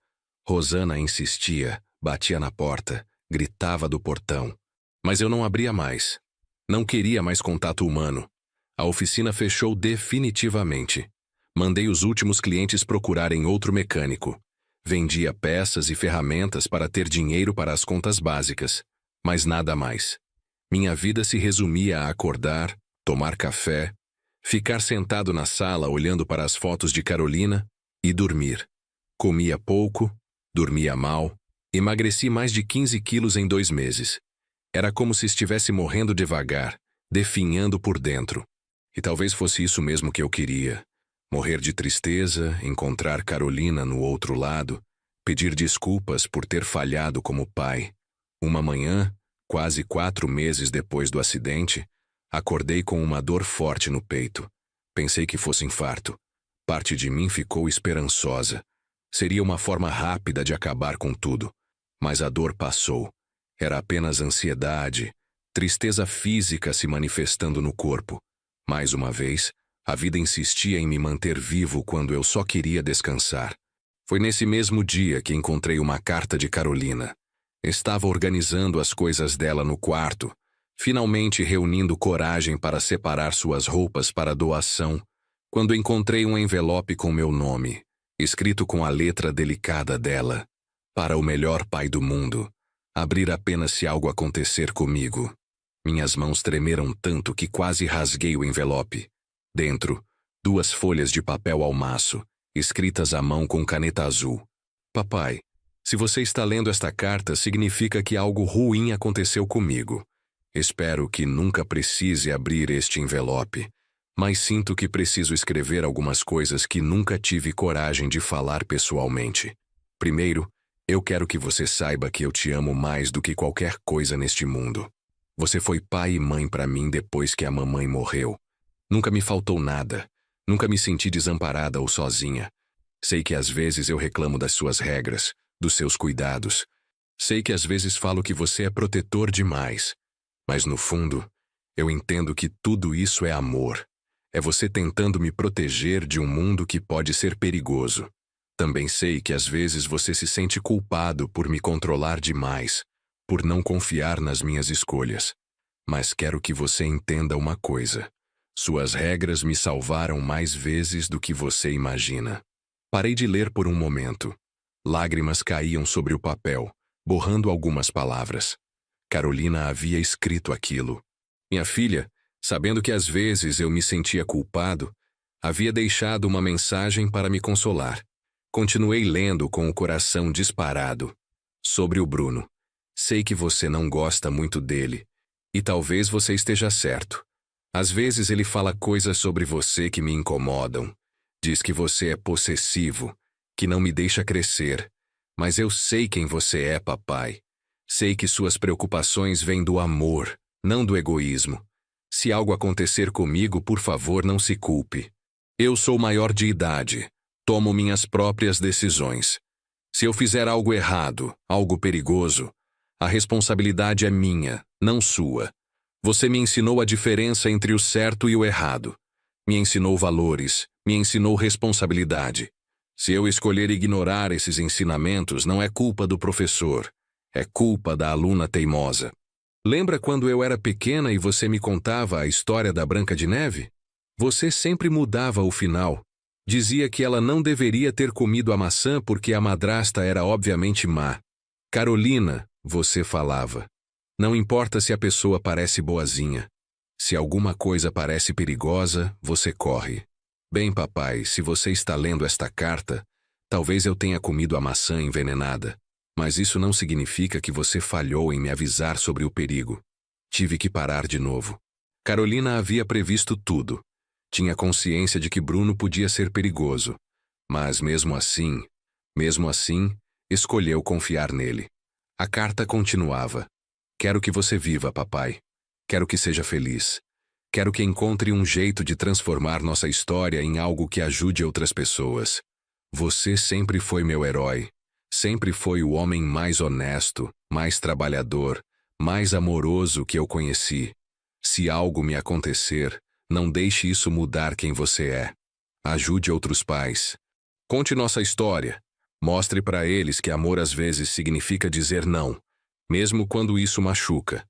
Rosana insistia, batia na porta, gritava do portão. Mas eu não abria mais. Não queria mais contato humano. A oficina fechou definitivamente. Mandei os últimos clientes procurarem outro mecânico. Vendia peças e ferramentas para ter dinheiro para as contas básicas. Mas nada mais. Minha vida se resumia a acordar, tomar café, ficar sentado na sala olhando para as fotos de Carolina e dormir. Comia pouco, dormia mal, emagreci mais de 15 quilos em 2 meses. Era como se estivesse morrendo devagar, definhando por dentro. E talvez fosse isso mesmo que eu queria. Morrer de tristeza, encontrar Carolina no outro lado, pedir desculpas por ter falhado como pai. Uma manhã, quase 4 meses depois do acidente, acordei com uma dor forte no peito. Pensei que fosse infarto. Parte de mim ficou esperançosa. Seria uma forma rápida de acabar com tudo. Mas a dor passou. Era apenas ansiedade, tristeza física se manifestando no corpo. Mais uma vez, a vida insistia em me manter vivo quando eu só queria descansar. Foi nesse mesmo dia que encontrei uma carta de Carolina. Estava organizando as coisas dela no quarto, finalmente reunindo coragem para separar suas roupas para doação, quando encontrei um envelope com meu nome, escrito com a letra delicada dela. Para o melhor pai do mundo. Abrir apenas se algo acontecer comigo. Minhas mãos tremeram tanto que quase rasguei o envelope. Dentro, 2 folhas de papel ao maço, escritas à mão com caneta azul. Papai, se você está lendo esta carta, significa que algo ruim aconteceu comigo. Espero que nunca precise abrir este envelope, mas sinto que preciso escrever algumas coisas que nunca tive coragem de falar pessoalmente. Primeiro, eu quero que você saiba que eu te amo mais do que qualquer coisa neste mundo. Você foi pai e mãe para mim depois que a mamãe morreu. Nunca me faltou nada. Nunca me senti desamparada ou sozinha. Sei que às vezes eu reclamo das suas regras, dos seus cuidados. Sei que às vezes falo que você é protetor demais. Mas no fundo, eu entendo que tudo isso é amor. É você tentando me proteger de um mundo que pode ser perigoso. Também sei que às vezes você se sente culpado por me controlar demais, por não confiar nas minhas escolhas. Mas quero que você entenda uma coisa. Suas regras me salvaram mais vezes do que você imagina. Parei de ler por um momento. Lágrimas caíam sobre o papel, borrando algumas palavras. Carolina havia escrito aquilo. Minha filha, sabendo que às vezes eu me sentia culpado, havia deixado uma mensagem para me consolar. Continuei lendo com o coração disparado. Sobre o Bruno. Sei que você não gosta muito dele. E talvez você esteja certo. Às vezes ele fala coisas sobre você que me incomodam. Diz que você é possessivo, que não me deixa crescer. Mas eu sei quem você é, papai. Sei que suas preocupações vêm do amor, não do egoísmo. Se algo acontecer comigo, por favor, não se culpe. Eu sou maior de idade. Tomo minhas próprias decisões. Se eu fizer algo errado, algo perigoso, a responsabilidade é minha, não sua. Você me ensinou a diferença entre o certo e o errado. Me ensinou valores, me ensinou responsabilidade. Se eu escolher ignorar esses ensinamentos, não é culpa do professor, é culpa da aluna teimosa. Lembra quando eu era pequena e você me contava a história da Branca de Neve? Você sempre mudava o final. Dizia que ela não deveria ter comido a maçã porque a madrasta era obviamente má. Carolina, você falava. Não importa se a pessoa parece boazinha. Se alguma coisa parece perigosa, você corre. Bem, papai, se você está lendo esta carta, talvez eu tenha comido a maçã envenenada. Mas isso não significa que você falhou em me avisar sobre o perigo. Tive que parar de novo. Carolina havia previsto tudo. Tinha consciência de que Bruno podia ser perigoso. Mas mesmo assim, escolheu confiar nele. A carta continuava. Quero que você viva, papai. Quero que seja feliz. Quero que encontre um jeito de transformar nossa história em algo que ajude outras pessoas. Você sempre foi meu herói. Sempre foi o homem mais honesto, mais trabalhador, mais amoroso que eu conheci. Se algo me acontecer, não deixe isso mudar quem você é. Ajude outros pais. Conte nossa história. Mostre para eles que amor às vezes significa dizer não, mesmo quando isso machuca.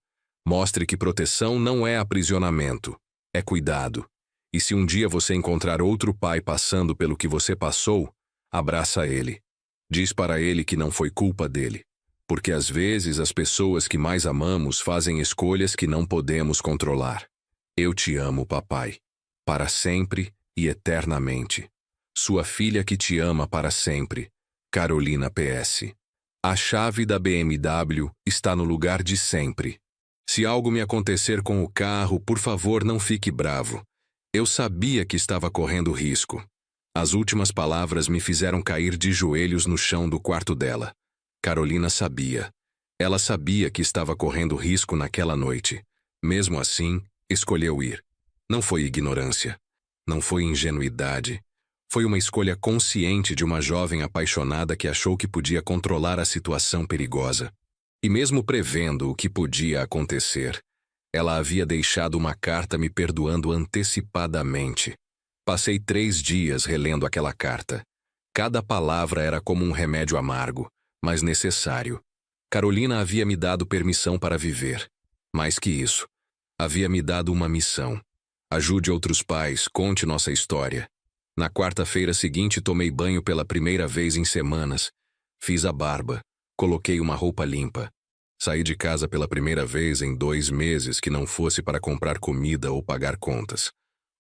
Mostre que proteção não é aprisionamento, é cuidado. E se um dia você encontrar outro pai passando pelo que você passou, abraça ele. Diz para ele que não foi culpa dele. Porque às vezes as pessoas que mais amamos fazem escolhas que não podemos controlar. Eu te amo, papai. Para sempre e eternamente. Sua filha que te ama para sempre. Carolina PS. A chave da BMW está no lugar de sempre. Se algo me acontecer com o carro, por favor, não fique bravo. Eu sabia que estava correndo risco. As últimas palavras me fizeram cair de joelhos no chão do quarto dela. Carolina sabia. Ela sabia que estava correndo risco naquela noite. Mesmo assim, escolheu ir. Não foi ignorância. Não foi ingenuidade. Foi uma escolha consciente de uma jovem apaixonada que achou que podia controlar a situação perigosa. E mesmo prevendo o que podia acontecer, ela havia deixado uma carta me perdoando antecipadamente. Passei 3 dias relendo aquela carta. Cada palavra era como um remédio amargo, mas necessário. Carolina havia me dado permissão para viver. Mais que isso, havia me dado uma missão. Ajude outros pais, conte nossa história. Na quarta-feira seguinte tomei banho pela primeira vez em semanas. Fiz a barba. Coloquei uma roupa limpa. Saí de casa pela primeira vez em 2 meses que não fosse para comprar comida ou pagar contas.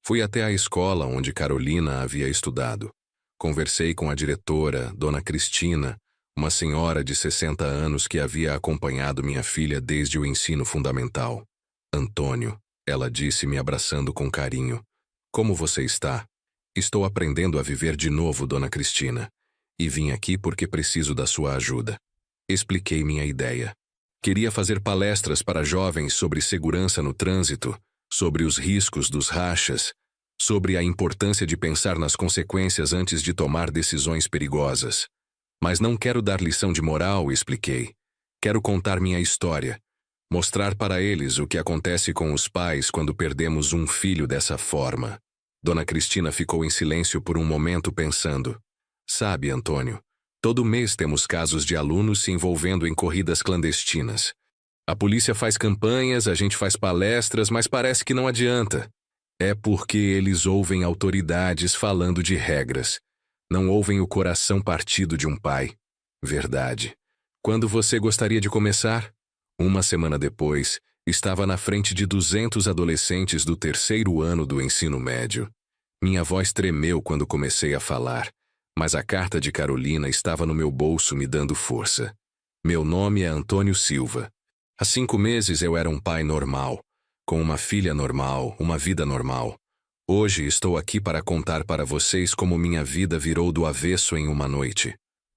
Fui até a escola onde Carolina havia estudado. Conversei com a diretora, Dona Cristina, uma senhora de 60 anos que havia acompanhado minha filha desde o ensino fundamental. Antônio, ela disse me abraçando com carinho. Como você está? Estou aprendendo a viver de novo, Dona Cristina. E vim aqui porque preciso da sua ajuda. Expliquei minha ideia. Queria fazer palestras para jovens sobre segurança no trânsito, sobre os riscos dos rachas, sobre a importância de pensar nas consequências antes de tomar decisões perigosas. Mas não quero dar lição de moral, expliquei. Quero contar minha história. Mostrar para eles o que acontece com os pais quando perdemos um filho dessa forma. Dona Cristina ficou em silêncio por um momento pensando. Sabe, Antônio, todo mês temos casos de alunos se envolvendo em corridas clandestinas. A polícia faz campanhas, a gente faz palestras, mas parece que não adianta. É porque eles ouvem autoridades falando de regras. Não ouvem o coração partido de um pai. Verdade. Quando você gostaria de começar? Uma semana depois, estava na frente de 200 adolescentes do 3º ano do ensino médio. Minha voz tremeu quando comecei a falar, mas a carta de Carolina estava no meu bolso me dando força. Meu nome é Antônio Silva. Há 5 meses eu era um pai normal, com uma filha normal, uma vida normal. Hoje estou aqui para contar para vocês como minha vida virou do avesso em uma noite.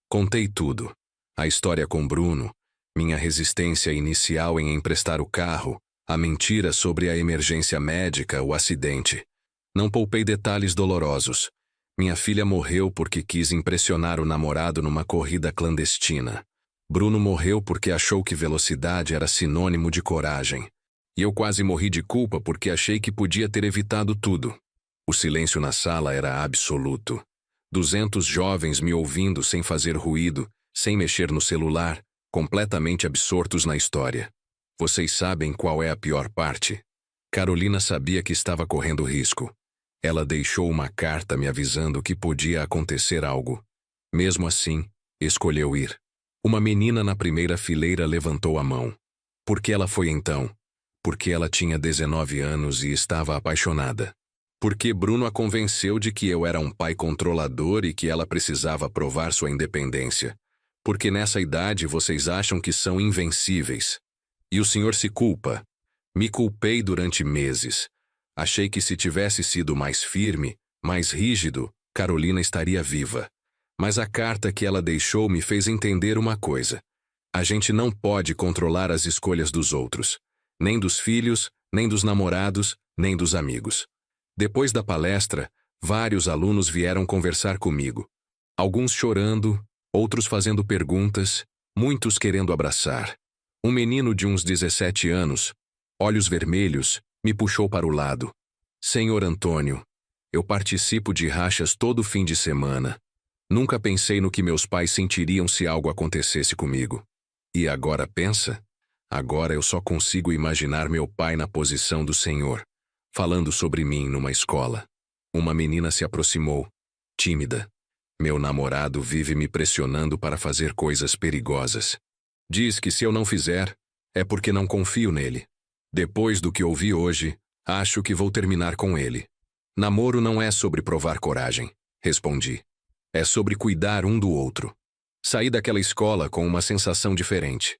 Contei tudo. A história com Bruno, minha resistência inicial em emprestar o carro, a mentira sobre a emergência médica, o acidente. Não poupei detalhes dolorosos. Minha filha morreu porque quis impressionar o namorado numa corrida clandestina. Bruno morreu porque achou que velocidade era sinônimo de coragem. E eu quase morri de culpa porque achei que podia ter evitado tudo. O silêncio na sala era absoluto. 200 jovens me ouvindo sem fazer ruído, sem mexer no celular, completamente absortos na história. Vocês sabem qual é a pior parte? Carolina sabia que estava correndo risco. Ela deixou uma carta me avisando que podia acontecer algo. Mesmo assim, escolheu ir. Uma menina na primeira fileira levantou a mão. Por que ela foi então? Porque ela tinha 19 anos e estava apaixonada. Porque Bruno a convenceu de que eu era um pai controlador e que ela precisava provar sua independência. Porque nessa idade vocês acham que são invencíveis. E o senhor se culpa. Me culpei durante meses. Achei que se tivesse sido mais firme, mais rígido, Carolina estaria viva. Mas a carta que ela deixou me fez entender uma coisa. A gente não pode controlar as escolhas dos outros. Nem dos filhos, nem dos namorados, nem dos amigos. Depois da palestra, vários alunos vieram conversar comigo. Alguns chorando, outros fazendo perguntas, muitos querendo abraçar. Um menino de uns 17 anos, olhos vermelhos, me puxou para o lado. Senhor Antônio, eu participo de rachas todo fim de semana. Nunca pensei no que meus pais sentiriam se algo acontecesse comigo. E agora pensa? Agora eu só consigo imaginar meu pai na posição do senhor, falando sobre mim numa escola. Uma menina se aproximou, tímida. Meu namorado vive me pressionando para fazer coisas perigosas. Diz que se eu não fizer, é porque não confio nele. Depois do que ouvi hoje, acho que vou terminar com ele. Namoro não é sobre provar coragem, respondi. É sobre cuidar um do outro. Saí daquela escola com uma sensação diferente.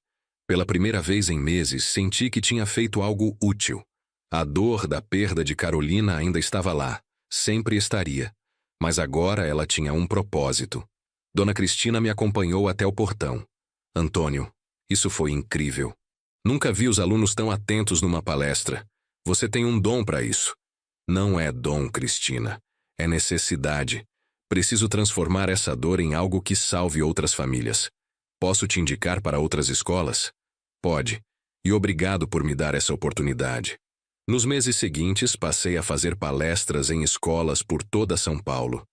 Pela primeira vez em meses, senti que tinha feito algo útil. A dor da perda de Carolina ainda estava lá, sempre estaria. Mas agora ela tinha um propósito. Dona Cristina me acompanhou até o portão. Antônio, isso foi incrível. Nunca vi os alunos tão atentos numa palestra. Você tem um dom para isso. Não é dom, Cristina. É necessidade. Preciso transformar essa dor em algo que salve outras famílias. Posso te indicar para outras escolas? Pode. E obrigado por me dar essa oportunidade. Nos meses seguintes, passei a fazer palestras em escolas por toda São Paulo.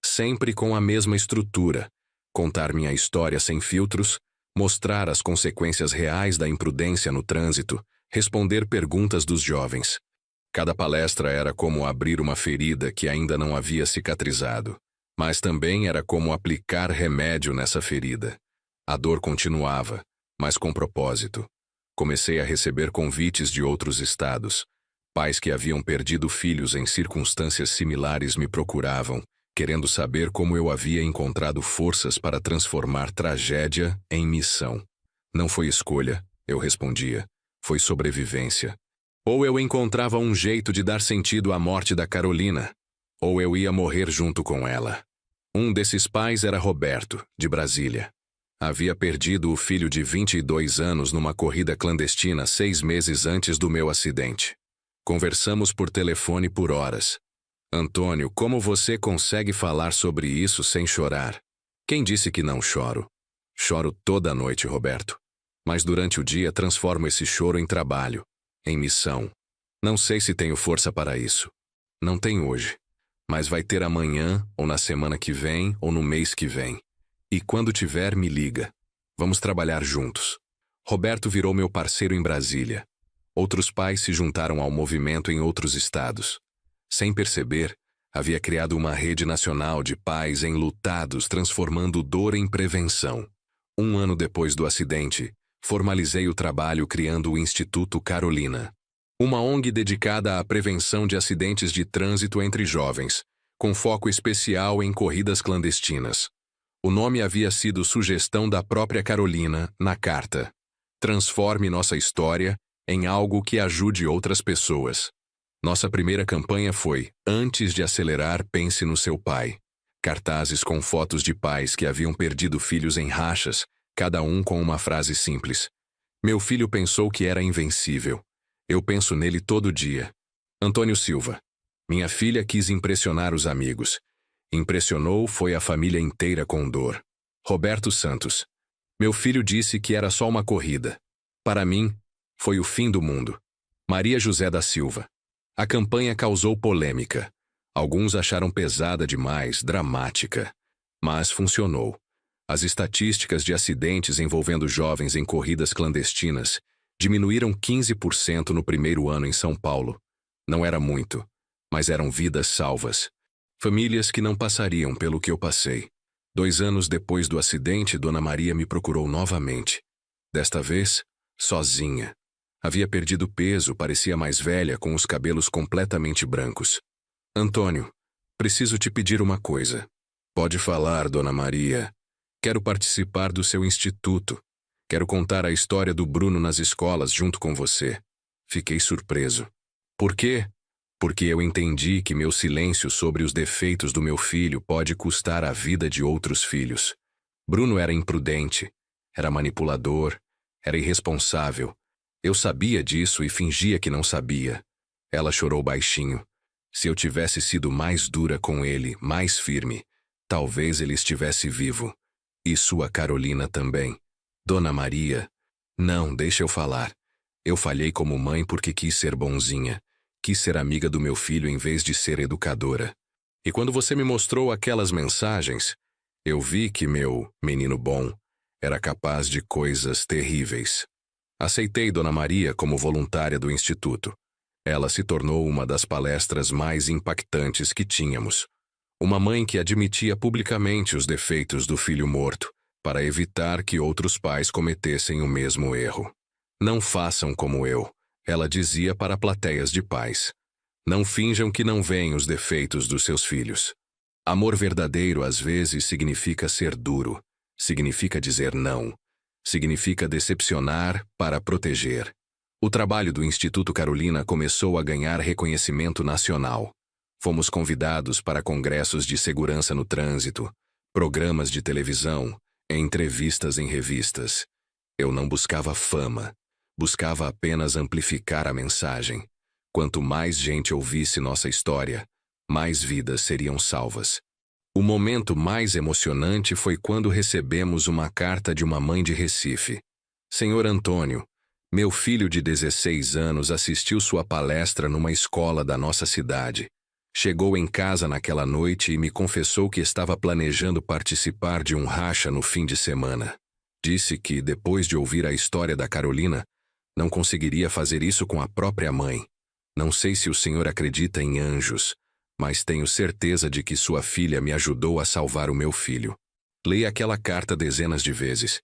Sempre com a mesma estrutura. Contar minha história sem filtros, mostrar as consequências reais da imprudência no trânsito, responder perguntas dos jovens. Cada palestra era como abrir uma ferida que ainda não havia cicatrizado. Mas também era como aplicar remédio nessa ferida. A dor continuava, mas com propósito. Comecei a receber convites de outros estados. Pais que haviam perdido filhos em circunstâncias similares me procuravam, querendo saber como eu havia encontrado forças para transformar tragédia em missão. Não foi escolha, eu respondia. Foi sobrevivência. Ou eu encontrava um jeito de dar sentido à morte da Carolina, ou eu ia morrer junto com ela. Um desses pais era Roberto, de Brasília. Havia perdido o filho de 22 anos numa corrida clandestina 6 meses antes do meu acidente. Conversamos por telefone por horas. Antônio, como você consegue falar sobre isso sem chorar? Quem disse que não choro? Choro toda noite, Roberto. Mas durante o dia transformo esse choro em trabalho, em missão. Não sei se tenho força para isso. Não tenho hoje. Mas vai ter amanhã, ou na semana que vem, ou no mês que vem. E quando tiver, me liga. Vamos trabalhar juntos. Roberto virou meu parceiro em Brasília. Outros pais se juntaram ao movimento em outros estados. Sem perceber, havia criado uma rede nacional de pais enlutados transformando dor em prevenção. 1 ano depois do acidente, formalizei o trabalho criando o Instituto Carolina. Uma ONG dedicada à prevenção de acidentes de trânsito entre jovens, com foco especial em corridas clandestinas. O nome havia sido sugestão da própria Carolina na carta. Transforme nossa história em algo que ajude outras pessoas. Nossa primeira campanha foi, antes de acelerar, pense no seu pai. Cartazes com fotos de pais que haviam perdido filhos em rachas, cada um com uma frase simples. Meu filho pensou que era invencível. Eu penso nele todo dia. Antônio Silva. Minha filha quis impressionar os amigos. Impressionou foi a família inteira com dor. Roberto Santos. Meu filho disse que era só uma corrida. Para mim, foi o fim do mundo. Maria José da Silva. A campanha causou polêmica. Alguns acharam pesada demais, dramática. Mas funcionou. As estatísticas de acidentes envolvendo jovens em corridas clandestinas diminuíram 15% no primeiro ano em São Paulo. Não era muito, mas eram vidas salvas. Famílias que não passariam pelo que eu passei. 2 anos depois do acidente, Dona Maria me procurou novamente. Desta vez, sozinha. Havia perdido peso, parecia mais velha, com os cabelos completamente brancos. Antônio, preciso te pedir uma coisa. Pode falar, Dona Maria. Quero participar do seu instituto. Quero contar a história do Bruno nas escolas junto com você. Fiquei surpreso. Por quê? Porque eu entendi que meu silêncio sobre os defeitos do meu filho pode custar a vida de outros filhos. Bruno era imprudente, era manipulador, era irresponsável. Eu sabia disso e fingia que não sabia. Ela chorou baixinho. Se eu tivesse sido mais dura com ele, mais firme, talvez ele estivesse vivo. E sua Carolina também. Dona Maria. Não, deixa eu falar. Eu falhei como mãe porque quis ser bonzinha. Quis ser amiga do meu filho em vez de ser educadora. E quando você me mostrou aquelas mensagens, eu vi que meu menino bom era capaz de coisas terríveis. Aceitei Dona Maria como voluntária do Instituto. Ela se tornou uma das palestras mais impactantes que tínhamos. Uma mãe que admitia publicamente os defeitos do filho morto, para evitar que outros pais cometessem o mesmo erro. Não façam como eu, ela dizia para plateias de pais. Não finjam que não veem os defeitos dos seus filhos. Amor verdadeiro às vezes significa ser duro, significa dizer não, significa decepcionar para proteger. O trabalho do Instituto Carolina começou a ganhar reconhecimento nacional. Fomos convidados para congressos de segurança no trânsito, programas de televisão, entrevistas em revistas. Eu não buscava fama, buscava apenas amplificar a mensagem. Quanto mais gente ouvisse nossa história, mais vidas seriam salvas. O momento mais emocionante foi quando recebemos uma carta de uma mãe de Recife. Senhor Antônio, meu filho de 16 anos assistiu sua palestra numa escola da nossa cidade. Chegou em casa naquela noite e me confessou que estava planejando participar de um racha no fim de semana. Disse que, depois de ouvir a história da Carolina, não conseguiria fazer isso com a própria mãe. Não sei se o senhor acredita em anjos, mas tenho certeza de que sua filha me ajudou a salvar o meu filho. Leia aquela carta dezenas de vezes.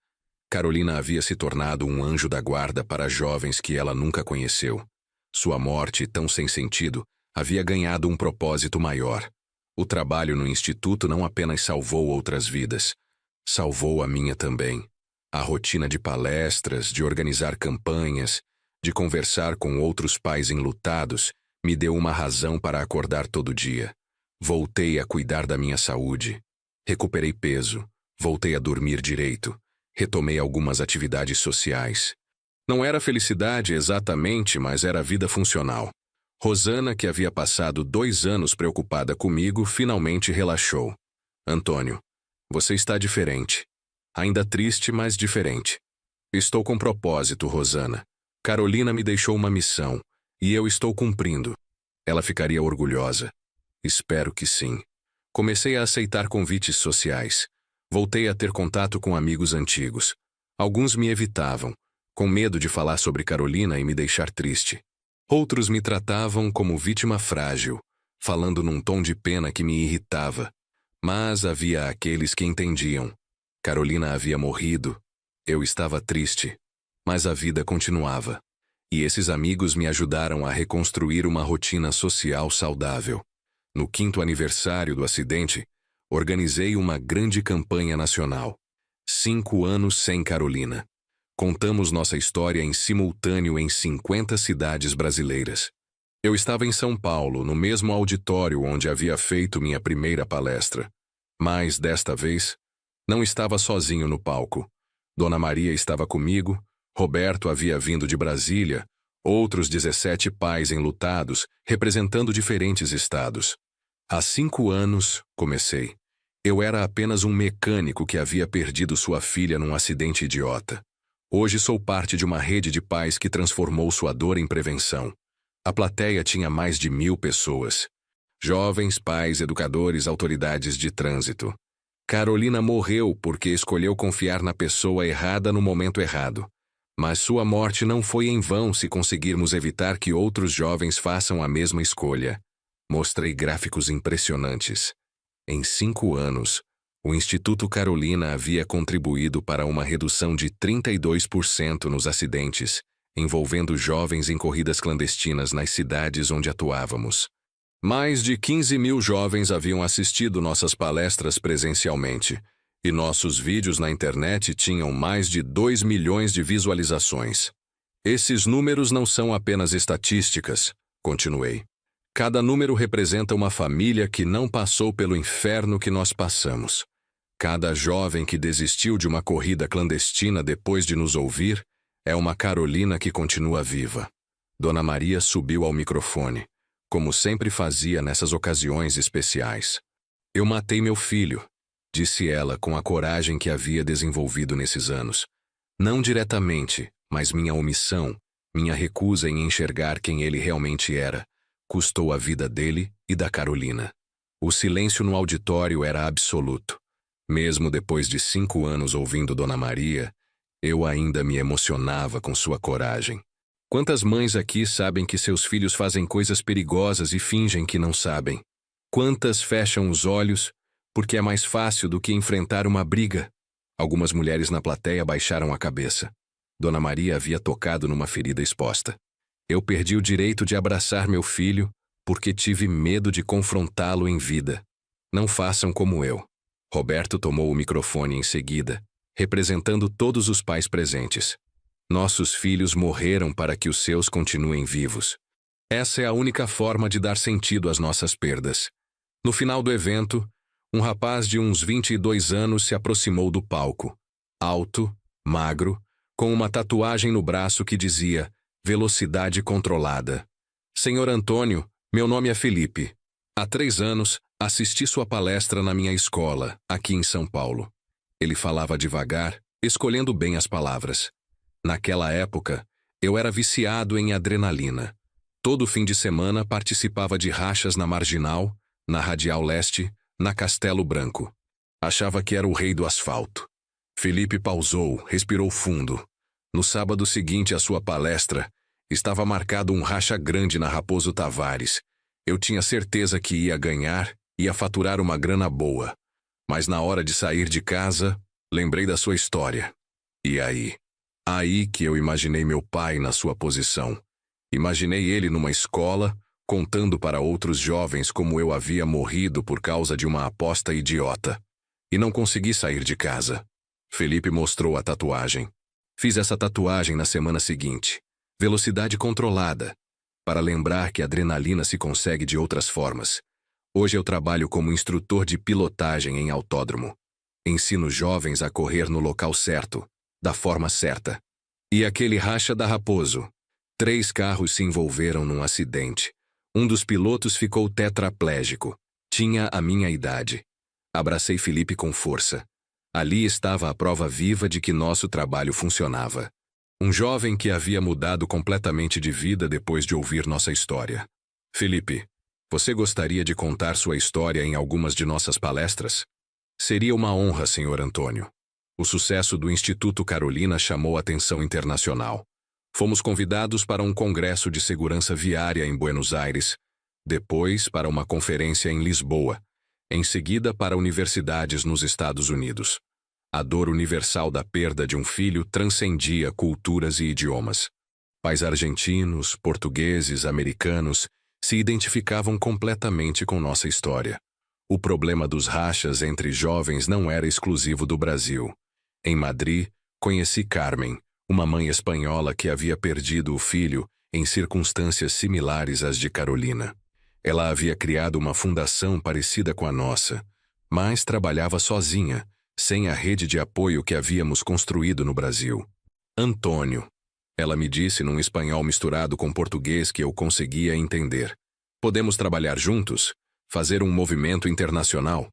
Carolina havia se tornado um anjo da guarda para jovens que ela nunca conheceu. Sua morte, tão sem sentido, havia ganhado um propósito maior. O trabalho no instituto não apenas salvou outras vidas, salvou a minha também. A rotina de palestras, de organizar campanhas, de conversar com outros pais enlutados, me deu uma razão para acordar todo dia. Voltei a cuidar da minha saúde. Recuperei peso, voltei a dormir direito, retomei algumas atividades sociais. Não era felicidade exatamente, mas era vida funcional. Rosana, que havia passado 2 anos preocupada comigo, finalmente relaxou. Antônio, você está diferente. Ainda triste, mas diferente. Estou com propósito, Rosana. Carolina me deixou uma missão, e eu estou cumprindo. Ela ficaria orgulhosa. Espero que sim. Comecei a aceitar convites sociais. Voltei a ter contato com amigos antigos. Alguns me evitavam, com medo de falar sobre Carolina e me deixar triste. Outros me tratavam como vítima frágil, falando num tom de pena que me irritava. Mas havia aqueles que entendiam. Carolina havia morrido. Eu estava triste. Mas a vida continuava. E esses amigos me ajudaram a reconstruir uma rotina social saudável. No 5º aniversário do acidente, organizei uma grande campanha nacional. 5 anos sem Carolina. Contamos nossa história em simultâneo em 50 cidades brasileiras. Eu estava em São Paulo, no mesmo auditório onde havia feito minha primeira palestra. Mas, desta vez, não estava sozinho no palco. Dona Maria estava comigo, Roberto havia vindo de Brasília, outros 17 pais enlutados, representando diferentes estados. Há 5 anos, comecei. Eu era apenas um mecânico que havia perdido sua filha num acidente idiota. Hoje sou parte de uma rede de pais que transformou sua dor em prevenção. A plateia tinha mais de 1000 pessoas. Jovens, pais, educadores, autoridades de trânsito. Carolina morreu porque escolheu confiar na pessoa errada no momento errado. Mas sua morte não foi em vão se conseguirmos evitar que outros jovens façam a mesma escolha. Mostrei gráficos impressionantes. Em 5 anos, o Instituto Carolina havia contribuído para uma redução de 32% nos acidentes, envolvendo jovens em corridas clandestinas nas cidades onde atuávamos. Mais de 15.000 jovens haviam assistido nossas palestras presencialmente, e nossos vídeos na internet tinham mais de 2 milhões de visualizações. Esses números não são apenas estatísticas, continuei. Cada número representa uma família que não passou pelo inferno que nós passamos. Cada jovem que desistiu de uma corrida clandestina depois de nos ouvir é uma Carolina que continua viva. Dona Maria subiu ao microfone, como sempre fazia nessas ocasiões especiais. Eu matei meu filho, disse ela com a coragem que havia desenvolvido nesses anos. Não diretamente, mas minha omissão, minha recusa em enxergar quem ele realmente era, custou a vida dele e da Carolina. O silêncio no auditório era absoluto. Mesmo depois de 5 anos ouvindo Dona Maria, eu ainda me emocionava com sua coragem. Quantas mães aqui sabem que seus filhos fazem coisas perigosas e fingem que não sabem? Quantas fecham os olhos porque é mais fácil do que enfrentar uma briga? Algumas mulheres na plateia baixaram a cabeça. Dona Maria havia tocado numa ferida exposta. Eu perdi o direito de abraçar meu filho porque tive medo de confrontá-lo em vida. Não façam como eu. Roberto tomou o microfone em seguida, representando todos os pais presentes. Nossos filhos morreram para que os seus continuem vivos. Essa é a única forma de dar sentido às nossas perdas. No final do evento, um rapaz de uns 22 anos se aproximou do palco. Alto, magro, com uma tatuagem no braço que dizia Velocidade Controlada. Senhor Antônio, meu nome é Felipe. Há 3 anos, assisti sua palestra na minha escola, aqui em São Paulo. Ele falava devagar, escolhendo bem as palavras. Naquela época, eu era viciado em adrenalina. Todo fim de semana participava de rachas na Marginal, na Radial Leste, na Castelo Branco. Achava que era o rei do asfalto. Felipe pausou, respirou fundo. No sábado seguinte à sua palestra, estava marcado um racha grande na Raposo Tavares. Eu tinha certeza que ia ganhar, ia faturar uma grana boa. Mas na hora de sair de casa, lembrei da sua história. E aí? Aí que eu imaginei meu pai na sua posição. Imaginei ele numa escola, contando para outros jovens como eu havia morrido por causa de uma aposta idiota. E não consegui sair de casa. Felipe mostrou a tatuagem. Fiz essa tatuagem na semana seguinte. Velocidade controlada. Para lembrar que a adrenalina se consegue de outras formas. Hoje eu trabalho como instrutor de pilotagem em autódromo. Ensino jovens a correr no local certo, da forma certa. E aquele racha da Raposo. 3 carros se envolveram num acidente. Um dos pilotos ficou tetraplégico. Tinha a minha idade. Abracei Felipe com força. Ali estava a prova viva de que nosso trabalho funcionava. Um jovem que havia mudado completamente de vida depois de ouvir nossa história. Felipe, você gostaria de contar sua história em algumas de nossas palestras? Seria uma honra, Sr. Antônio. O sucesso do Instituto Carolina chamou atenção internacional. Fomos convidados para um congresso de segurança viária em Buenos Aires, depois para uma conferência em Lisboa, em seguida para universidades nos Estados Unidos. A dor universal da perda de um filho transcendia culturas e idiomas. Pais argentinos, portugueses, americanos se identificavam completamente com nossa história. O problema dos rachas entre jovens não era exclusivo do Brasil. Em Madrid, conheci Carmen, uma mãe espanhola que havia perdido o filho em circunstâncias similares às de Carolina. Ela havia criado uma fundação parecida com a nossa, mas trabalhava sozinha, sem a rede de apoio que havíamos construído no Brasil. Antônio, ela me disse num espanhol misturado com português que eu conseguia entender. Podemos trabalhar juntos? Fazer um movimento internacional?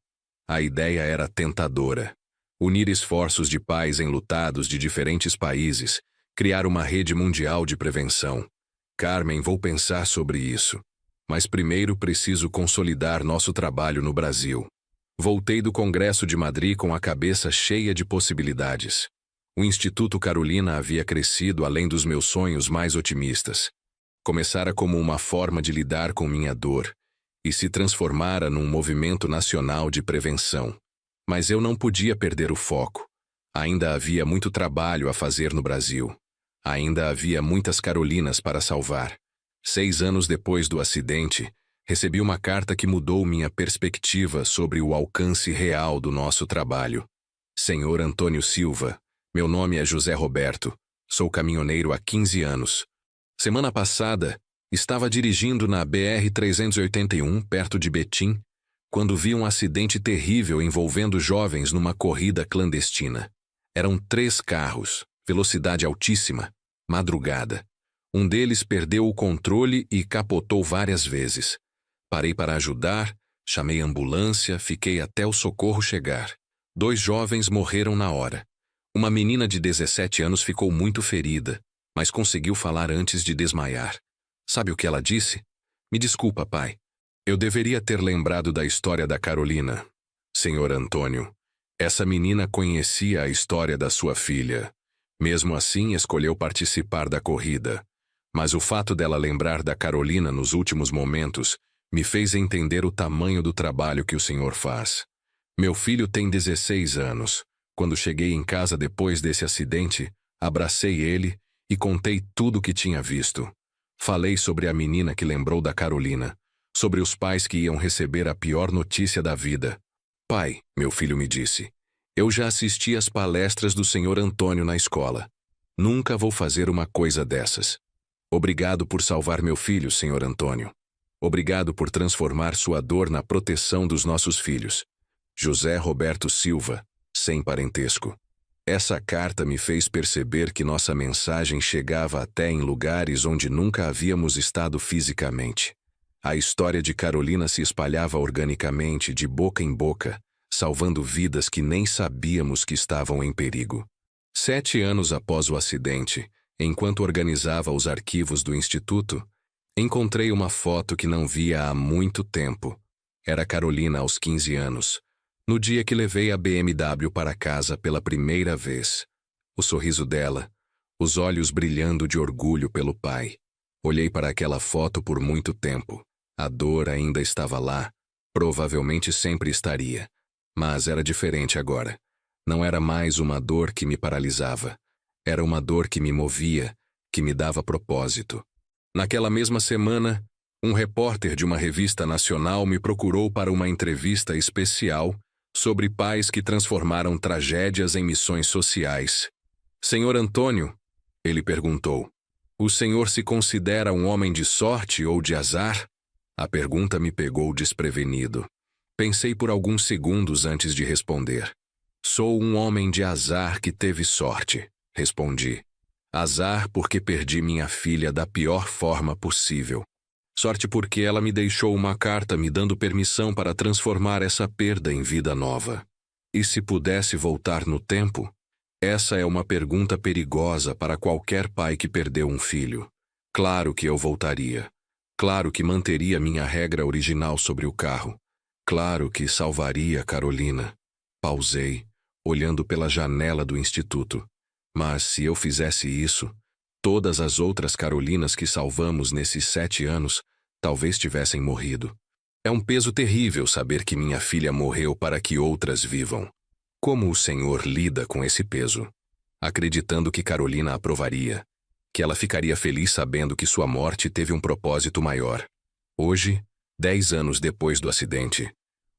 A ideia era tentadora. Unir esforços de pais enlutados de diferentes países, criar uma rede mundial de prevenção. Carmen, vou pensar sobre isso. Mas primeiro preciso consolidar nosso trabalho no Brasil. Voltei do Congresso de Madrid com a cabeça cheia de possibilidades. O Instituto Carolina havia crescido além dos meus sonhos mais otimistas. Começara como uma forma de lidar com minha dor e se transformara num movimento nacional de prevenção. Mas eu não podia perder o foco. Ainda havia muito trabalho a fazer no Brasil. Ainda havia muitas Carolinas para salvar. 6 anos depois do acidente, recebi uma carta que mudou minha perspectiva sobre o alcance real do nosso trabalho. Senhor Antônio Silva, meu nome é José Roberto, sou caminhoneiro há 15 anos. Semana passada, estava dirigindo na BR-381, perto de Betim, quando vi um acidente terrível envolvendo jovens numa corrida clandestina. Eram 3 carros, velocidade altíssima, madrugada. Um deles perdeu o controle e capotou várias vezes. Parei para ajudar, chamei a ambulância, fiquei até o socorro chegar. 2 jovens morreram na hora. Uma menina de 17 anos ficou muito ferida, mas conseguiu falar antes de desmaiar. Sabe o que ela disse? Me desculpa, pai. Eu deveria ter lembrado da história da Carolina. Senhor Antônio, essa menina conhecia a história da sua filha. Mesmo assim, escolheu participar da corrida. Mas o fato dela lembrar da Carolina nos últimos momentos me fez entender o tamanho do trabalho que o senhor faz. Meu filho tem 16 anos. Quando cheguei em casa depois desse acidente, abracei ele e contei tudo o que tinha visto. Falei sobre a menina que lembrou da Carolina, sobre os pais que iam receber a pior notícia da vida. Pai, meu filho me disse, eu já assisti às palestras do Sr. Antônio na escola. Nunca vou fazer uma coisa dessas. Obrigado por salvar meu filho, Sr. Antônio. Obrigado por transformar sua dor na proteção dos nossos filhos. José Roberto Silva, sem parentesco. Essa carta me fez perceber que nossa mensagem chegava até em lugares onde nunca havíamos estado fisicamente. A história de Carolina se espalhava organicamente, de boca em boca, salvando vidas que nem sabíamos que estavam em perigo. 7 anos após o acidente, enquanto organizava os arquivos do Instituto, encontrei uma foto que não via há muito tempo. Era Carolina aos 15 anos, no dia que levei a BMW para casa pela primeira vez. O sorriso dela, os olhos brilhando de orgulho pelo pai. Olhei para aquela foto por muito tempo. A dor ainda estava lá, provavelmente sempre estaria. Mas era diferente agora. Não era mais uma dor que me paralisava. Era uma dor que me movia, que me dava propósito. Naquela mesma semana, um repórter de uma revista nacional me procurou para uma entrevista especial sobre pais que transformaram tragédias em missões sociais. Senhor Antônio, ele perguntou, o senhor se considera um homem de sorte ou de azar? A pergunta me pegou desprevenido. Pensei por alguns segundos antes de responder. Sou um homem de azar que teve sorte, respondi. Azar porque perdi minha filha da pior forma possível. Sorte porque ela me deixou uma carta me dando permissão para transformar essa perda em vida nova. E se pudesse voltar no tempo? Essa é uma pergunta perigosa para qualquer pai que perdeu um filho. Claro que eu voltaria. Claro que manteria minha regra original sobre o carro. Claro que salvaria Carolina. Pausei, olhando pela janela do instituto. Mas se eu fizesse isso, todas as outras Carolinas que salvamos nesses 7 anos talvez tivessem morrido. É um peso terrível saber que minha filha morreu para que outras vivam. Como o Senhor lida com esse peso? Acreditando que Carolina aprovaria, que ela ficaria feliz sabendo que sua morte teve um propósito maior. Hoje, 10 anos depois do acidente,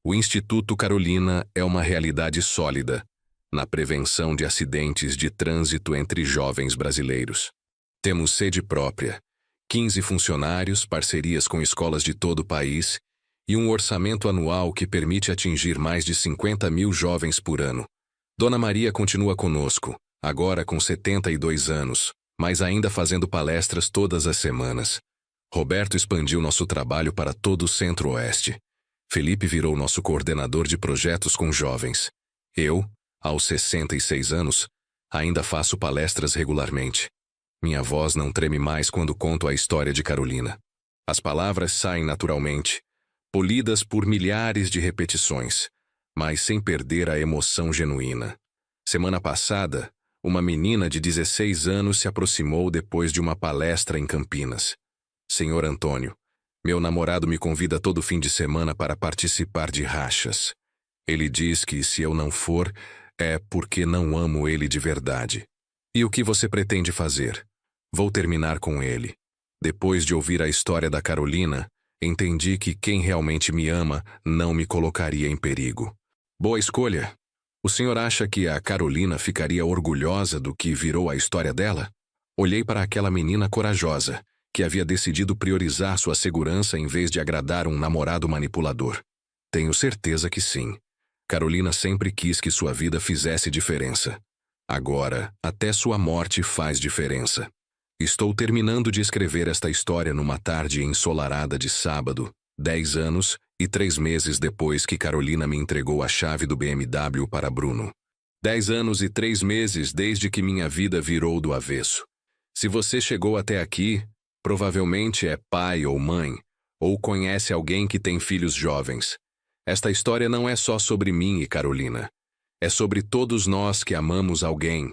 o Instituto Carolina é uma realidade sólida na prevenção de acidentes de trânsito entre jovens brasileiros. Temos sede própria, 15 funcionários, parcerias com escolas de todo o país e um orçamento anual que permite atingir mais de 50 mil jovens por ano. Dona Maria continua conosco, agora com 72 anos, mas ainda fazendo palestras todas as semanas. Roberto expandiu nosso trabalho para todo o Centro-Oeste. Felipe virou nosso coordenador de projetos com jovens. Eu, aos 66 anos, ainda faço palestras regularmente. Minha voz não treme mais quando conto a história de Carolina. As palavras saem naturalmente, polidas por milhares de repetições, mas sem perder a emoção genuína. Semana passada, uma menina de 16 anos se aproximou depois de uma palestra em Campinas. Senhor Antônio, meu namorado me convida todo fim de semana para participar de rachas. Ele diz que se eu não for, é porque não amo ele de verdade. E o que você pretende fazer? Vou terminar com ele. Depois de ouvir a história da Carolina, entendi que quem realmente me ama não me colocaria em perigo. Boa escolha. O senhor acha que a Carolina ficaria orgulhosa do que virou a história dela? Olhei para aquela menina corajosa, que havia decidido priorizar sua segurança em vez de agradar um namorado manipulador. Tenho certeza que sim. Carolina sempre quis que sua vida fizesse diferença. Agora, até sua morte faz diferença. Estou terminando de escrever esta história numa tarde ensolarada de sábado, 10 anos e 3 meses depois que Carolina me entregou a chave do BMW para Bruno. 10 anos e 3 meses desde que minha vida virou do avesso. Se você chegou até aqui, provavelmente é pai ou mãe, ou conhece alguém que tem filhos jovens. Esta história não é só sobre mim e Carolina. É sobre todos nós que amamos alguém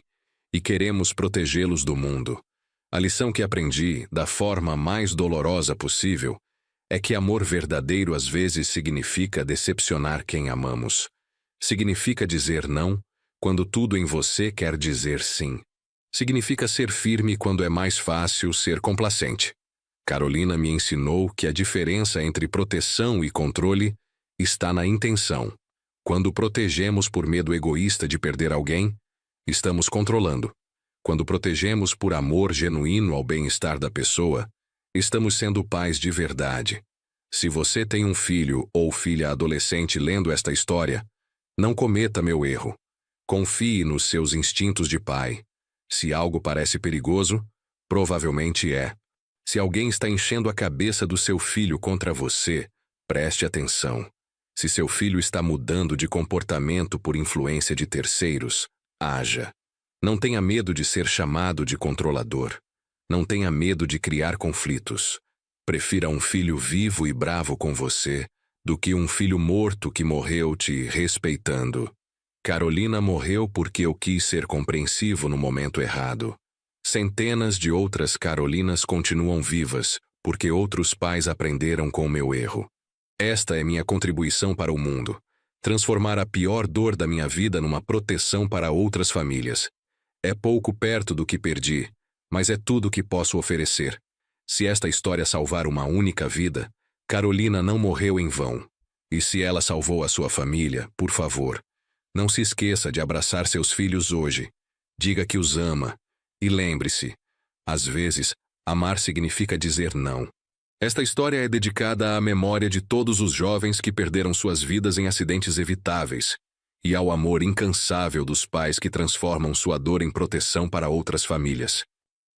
e queremos protegê-los do mundo. A lição que aprendi, da forma mais dolorosa possível, é que amor verdadeiro às vezes significa decepcionar quem amamos. Significa dizer não, quando tudo em você quer dizer sim. Significa ser firme quando é mais fácil ser complacente. Carolina me ensinou que a diferença entre proteção e controle está na intenção. Quando protegemos por medo egoísta de perder alguém, estamos controlando. Quando protegemos por amor genuíno ao bem-estar da pessoa, estamos sendo pais de verdade. Se você tem um filho ou filha adolescente lendo esta história, não cometa meu erro. Confie nos seus instintos de pai. Se algo parece perigoso, provavelmente é. Se alguém está enchendo a cabeça do seu filho contra você, preste atenção. Se seu filho está mudando de comportamento por influência de terceiros, haja. Não tenha medo de ser chamado de controlador. Não tenha medo de criar conflitos. Prefira um filho vivo e bravo com você do que um filho morto que morreu te respeitando. Carolina morreu porque eu quis ser compreensivo no momento errado. Centenas de outras Carolinas continuam vivas porque outros pais aprenderam com o meu erro. Esta é minha contribuição para o mundo. Transformar a pior dor da minha vida numa proteção para outras famílias. É pouco perto do que perdi, mas é tudo o que posso oferecer. Se esta história salvar uma única vida, Carolina não morreu em vão. E se ela salvou a sua família, por favor, não se esqueça de abraçar seus filhos hoje. Diga que os ama. E lembre-se, às vezes, amar significa dizer não. Esta história é dedicada à memória de todos os jovens que perderam suas vidas em acidentes evitáveis e ao amor incansável dos pais que transformam sua dor em proteção para outras famílias.